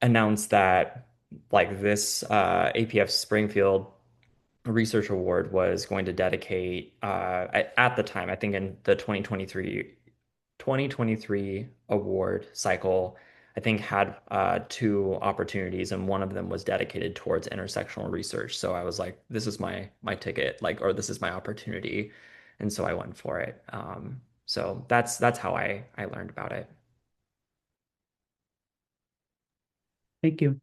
announced that like this APF Springfield research award was going to dedicate at the time, I think in the 2023 award cycle, I think had two opportunities, and one of them was dedicated towards intersectional research. So I was like, this is my ticket, like, or this is my opportunity. And so I went for it. So that's how I learned about it.
Thank you.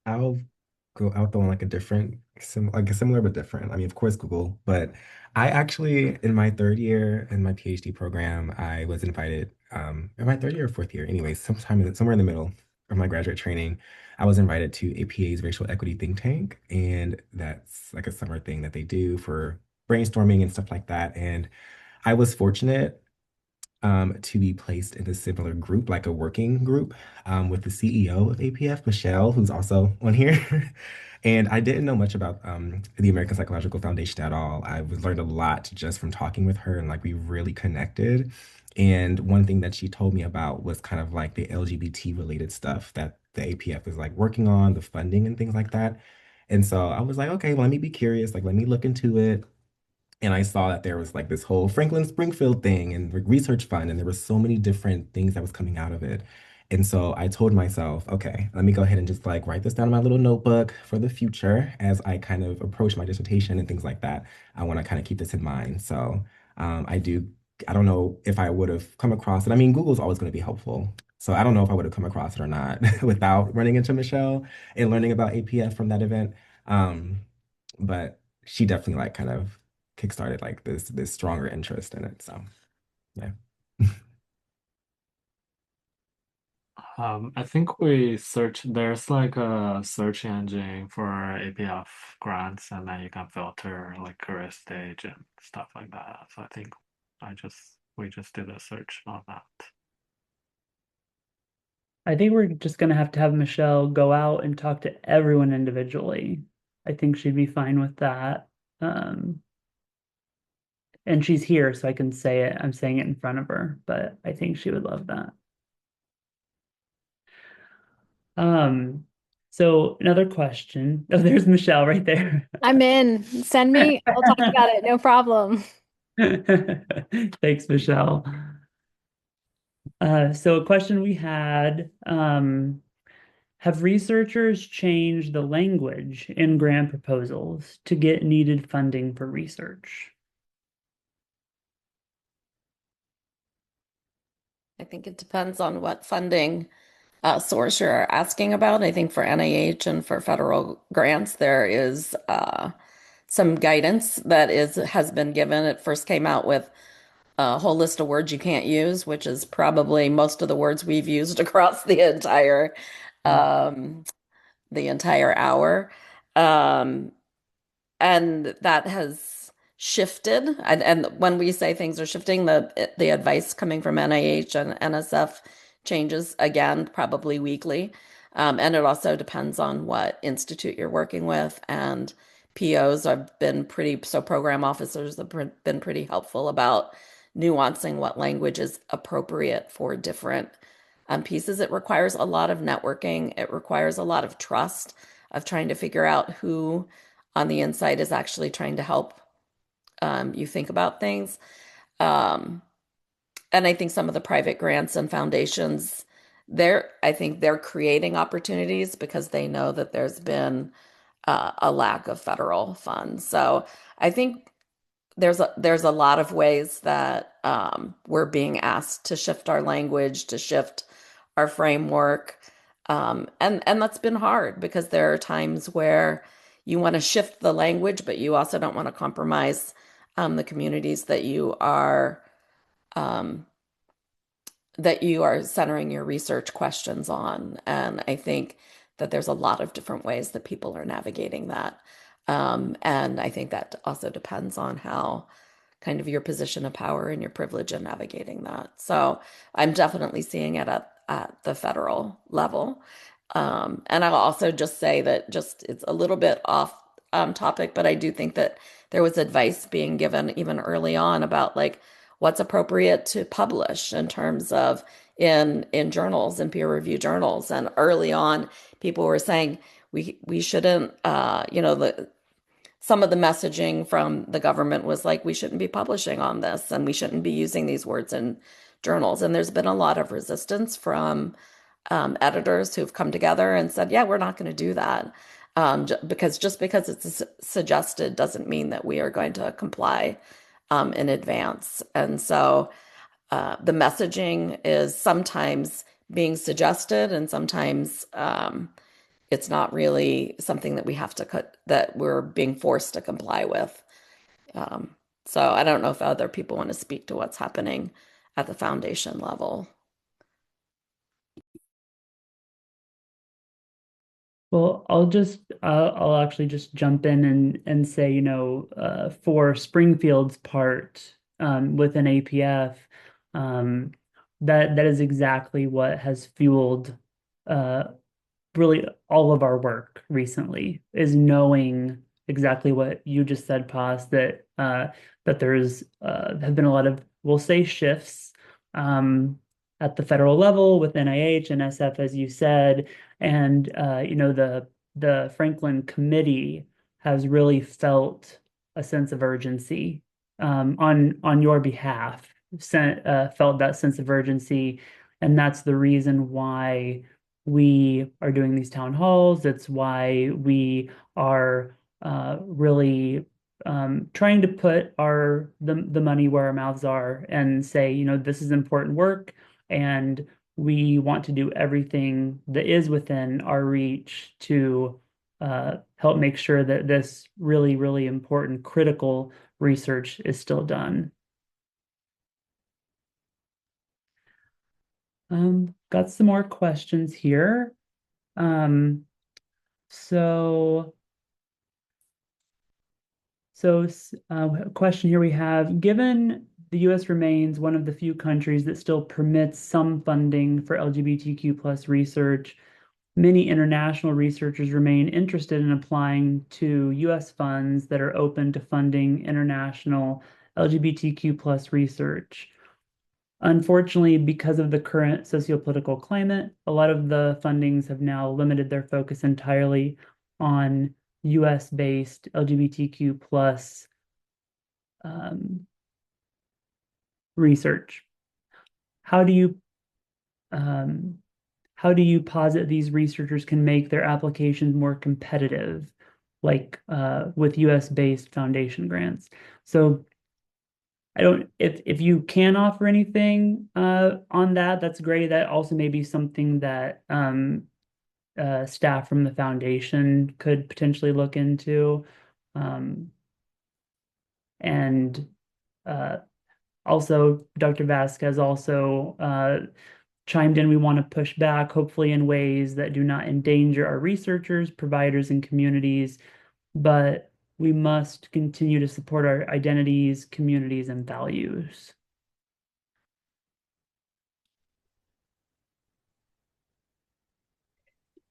I'll go out on like a different, like a similar but different. I mean, of course, Google, but I actually, in my third year in my PhD program, I was invited, in my third year or fourth year, anyways, somewhere in the middle of my graduate training, I was invited to APA's Racial Equity Think Tank, and that's like a summer thing that they do for brainstorming and stuff like that. And I was fortunate to be placed in a similar group, like a working group, with the CEO of APF, Michelle, who's also on here. And I didn't know much about the American Psychological Foundation at all. I was learned a lot just from talking with her, and like we really connected. And one thing that she told me about was kind of like the LGBT related stuff that the APF is like working on, the funding and things like that. And so I was like, okay, well, let me be curious, like let me look into it. And I saw that there was like this whole Franklyn Springfield thing and research fund, and there were so many different things that was coming out of it. And so I told myself, okay, let me go ahead and just like write this down in my little notebook for the future as I kind of approach my dissertation and things like that. I want to kind of keep this in mind. So I do, I don't know if I would have come across it. I mean, Google's always going to be helpful. So I don't know if I would have come across it or not without running into Michelle and learning about APF from that event. Um, but she definitely like kind of kickstarted like this stronger interest in it. So yeah.
I think we search, there's like a search engine for APF grants, and then you can filter like career stage and stuff like that. So I think we just did a search on that.
I think we're just gonna have to have Michelle go out and talk to everyone individually. I think she'd be fine with that. And she's here, so I can say it. I'm saying it in front of her, but I think she would love that. So another question. Oh, there's Michelle right there.
I'm in. Send me. I'll talk about it. No problem.
Thanks, Michelle. So a question we had, have researchers changed the language in grant proposals to get needed funding for research?
I think it depends on what funding source you're asking about. I think for NIH and for federal grants, there is some guidance that has been given. It first came out with a whole list of words you can't use, which is probably most of the words we've used across um, the entire hour. Um, and that has shifted. And when we say things are shifting, the advice coming from NIH and NSF changes again, probably weekly. And it also depends on what institute you're working with. And POs have been so program officers have been pretty helpful about nuancing what language is appropriate for different pieces. It requires a lot of networking. It requires a lot of trust of trying to figure out who on the inside is actually trying to help you think about things. Um, and I think some of the private grants and foundations, I think they're creating opportunities because they know that there's been a lack of federal funds. So I think there's a lot of ways that we're being asked to shift our language, to shift our framework. And that's been hard because there are times where you want to shift the language, but you also don't want to compromise the communities um, that you are centering your research questions on. And I think that there's a lot of different ways that people are navigating that. And I think that also depends on how kind of your position of power and your privilege in navigating that. So I'm definitely seeing it at the federal level. And I'll also just say that it's a little bit off topic, but I do think that there was advice being given even early on about like what's appropriate to publish in terms of in journals and peer review journals. And early on, people were saying we shouldn't some of the messaging from the government was like we shouldn't be publishing on this and we shouldn't be using these words in journals. And there's been a lot of resistance from editors who've come together and said, yeah, we're not going to do that. Because just because it's suggested doesn't mean that we are going to comply in advance. And so the messaging is sometimes being suggested and sometimes it's not really something that we have to that we're being forced to comply with. Um, so I don't know if other people want to speak to what's happening at the foundation level.
Well, I'll actually just jump in and say, for Springfield's part, within APF, that is exactly what has fueled, uh, really all of our work recently, is knowing exactly what you just said, Paz, that there's have been a lot of, we'll say, shifts at the federal level with NIH and SF, as you said, and the Franklyn committee has really felt a sense of urgency on your behalf, felt that sense of urgency, and that's the reason why we are doing these town halls. That's why we are really trying to put the money where our mouths are and say, this is important work, and we want to do everything that is within our reach to help make sure that this really, really important, critical research is still done. Got some more questions here. Um, so, a question here we have, given the US remains one of the few countries that still permits some funding for LGBTQ plus research, many international researchers remain interested in applying to US funds that are open to funding international LGBTQ plus research. Unfortunately, because of the current sociopolitical climate, a lot of the fundings have now limited their focus entirely on US-based LGBTQ plus research. How do you um, how do you posit these researchers can make their applications more competitive, like with US-based foundation grants? So I don't, if you can offer anything on that, that's great. That also may be something that staff from the foundation could potentially look into. And uh, also, Dr. Vasquez also chimed in. We want to push back, hopefully in ways that do not endanger our researchers, providers, and communities, but we must continue to support our identities, communities, and values.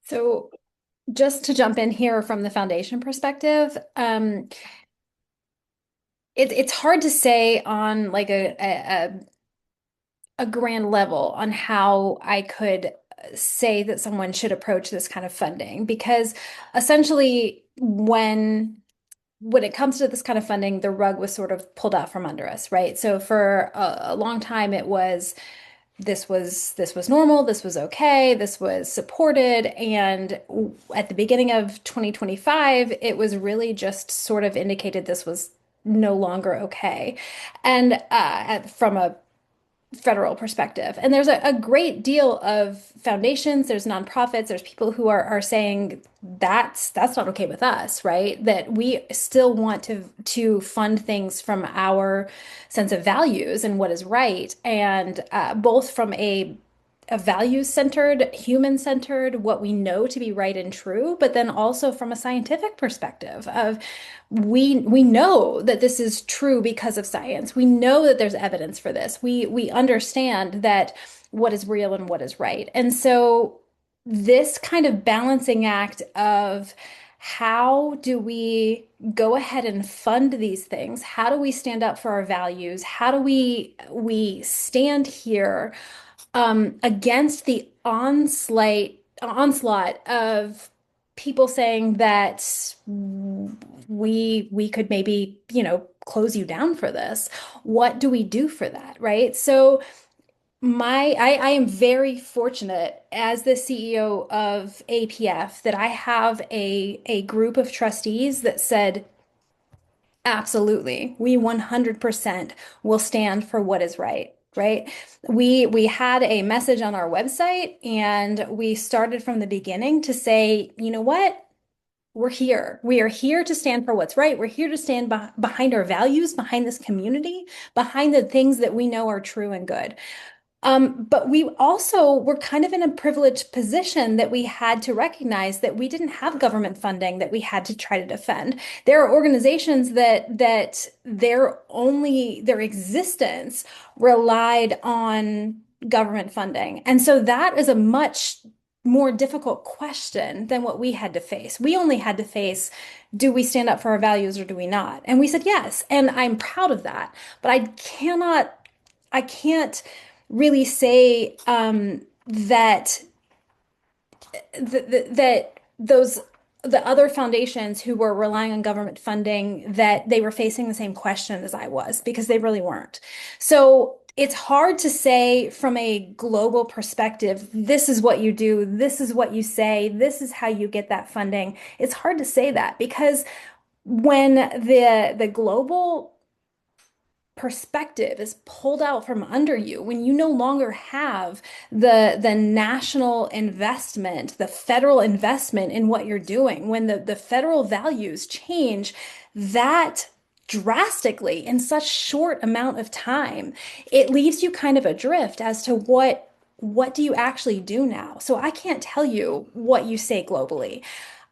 So just to jump in here from the foundation perspective, it's hard to say on like a grand level on how I could say that someone should approach this kind of funding because essentially when it comes to this kind of funding, the rug was sort of pulled out from under us, right? So for a long time, it was this was normal, this was okay, this was supported, and at the beginning of 2025, it was really just sort of indicated this was no longer okay, and from a federal perspective. And there's a great deal of foundations, there's nonprofits, there's people who are saying that's not okay with us, right? That we still want to fund things from our sense of values and what is right, and both from a values-centered, human-centered, what we know to be right and true, but then also from a scientific perspective of we know that this is true because of science. We know that there's evidence for this. We understand that what is real and what is right. And so this kind of balancing act of how do we go ahead and fund these things? How do we stand up for our values? How do we stand here against the onslaught of people saying that we could maybe, close you down for this. What do we do for that, right? So I am very fortunate as the CEO of APF that I have a group of trustees that said, absolutely. We 100% will stand for what is right, right? We had a message on our website and we started from the beginning to say, you know what? We're here. We are here to stand for what's right. We're here to stand behind our values, behind this community, behind the things that we know are true and good. But we also were kind of in a privileged position that we had to recognize that we didn't have government funding that we had to try to defend. There are organizations that their existence relied on government funding. And so that is a much more difficult question than what we had to face. We only had to face, do we stand up for our values or do we not? And we said yes. And I'm proud of that. But I can't really say that those the other foundations who were relying on government funding that they were facing the same question as I was because they really weren't. So it's hard to say from a global perspective, this is what you do, this is what you say, this is how you get that funding. It's hard to say that because when the global perspective is pulled out from under you when you no longer have the national investment, the federal investment in what you're doing, when the federal values change that drastically in such short amount of time, it leaves you kind of adrift as to what what do you actually do now? So I can't tell you what you say globally.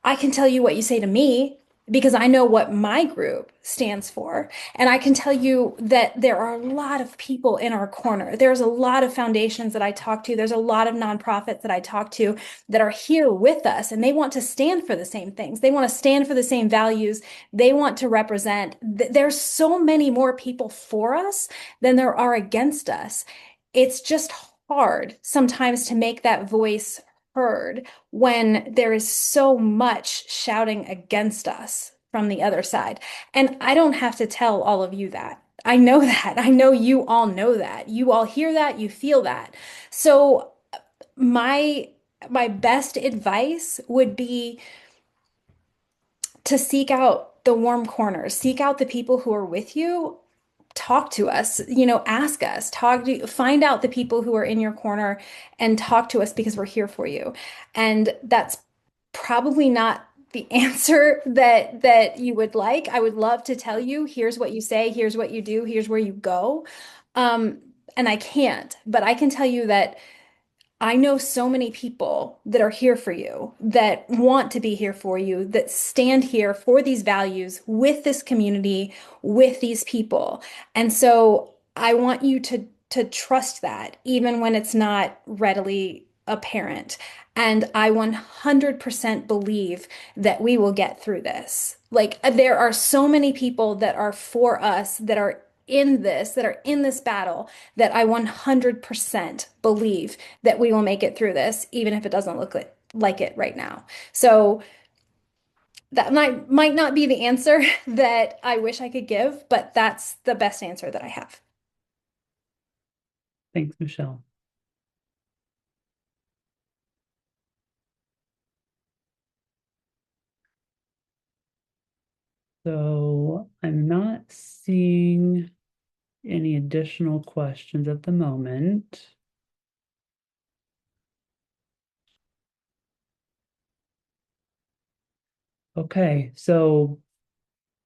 I can tell you what you say to me because I know what my group stands for. And I can tell you that there are a lot of people in our corner. There's a lot of foundations that I talk to. There's a lot of nonprofits that I talk to that are here with us, and they want to stand for the same things. They want to stand for the same values. They want to represent. There's so many more people for us than there are against us. It's just hard sometimes to make that voice heard when there is so much shouting against us from the other side. And I don't have to tell all of you that. I know that. I know you all know that. You all hear that, you feel that. So my my best advice would be to seek out the warm corners, seek out the people who are with you, talk to us, ask us, find out the people who are in your corner and talk to us because we're here for you. And that's probably not the answer that you would like. I would love to tell you, here's what you say, here's what you do, here's where you go. Um, and I can't, but I can tell you that I know so many people that are here for you, that want to be here for you, that stand here for these values with this community, with these people. And so I want you to trust that even when it's not readily apparent. And I 100% believe that we will get through this. Like there are so many people that are for us, that are in this battle, that I 100% believe that we will make it through this, even if it doesn't look like it right now. So that might not be the answer that I wish I could give, but that's the best answer that I have.
Thanks, Michelle. So I'm not seeing any additional questions at the moment. Okay, so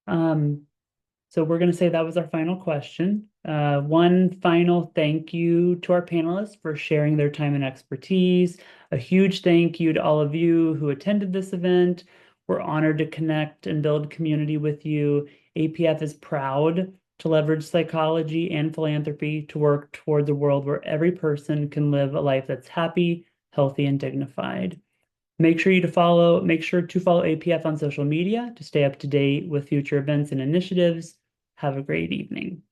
we're going to say that was our final question. One final thank you to our panelists for sharing their time and expertise. A huge thank you to all of you who attended this event. We're honored to connect and build community with you. APF is proud to leverage psychology and philanthropy to work toward a world where every person can live a life that's happy, healthy, and dignified. Make sure to follow APF on social media to stay up to date with future events and initiatives. Have a great evening.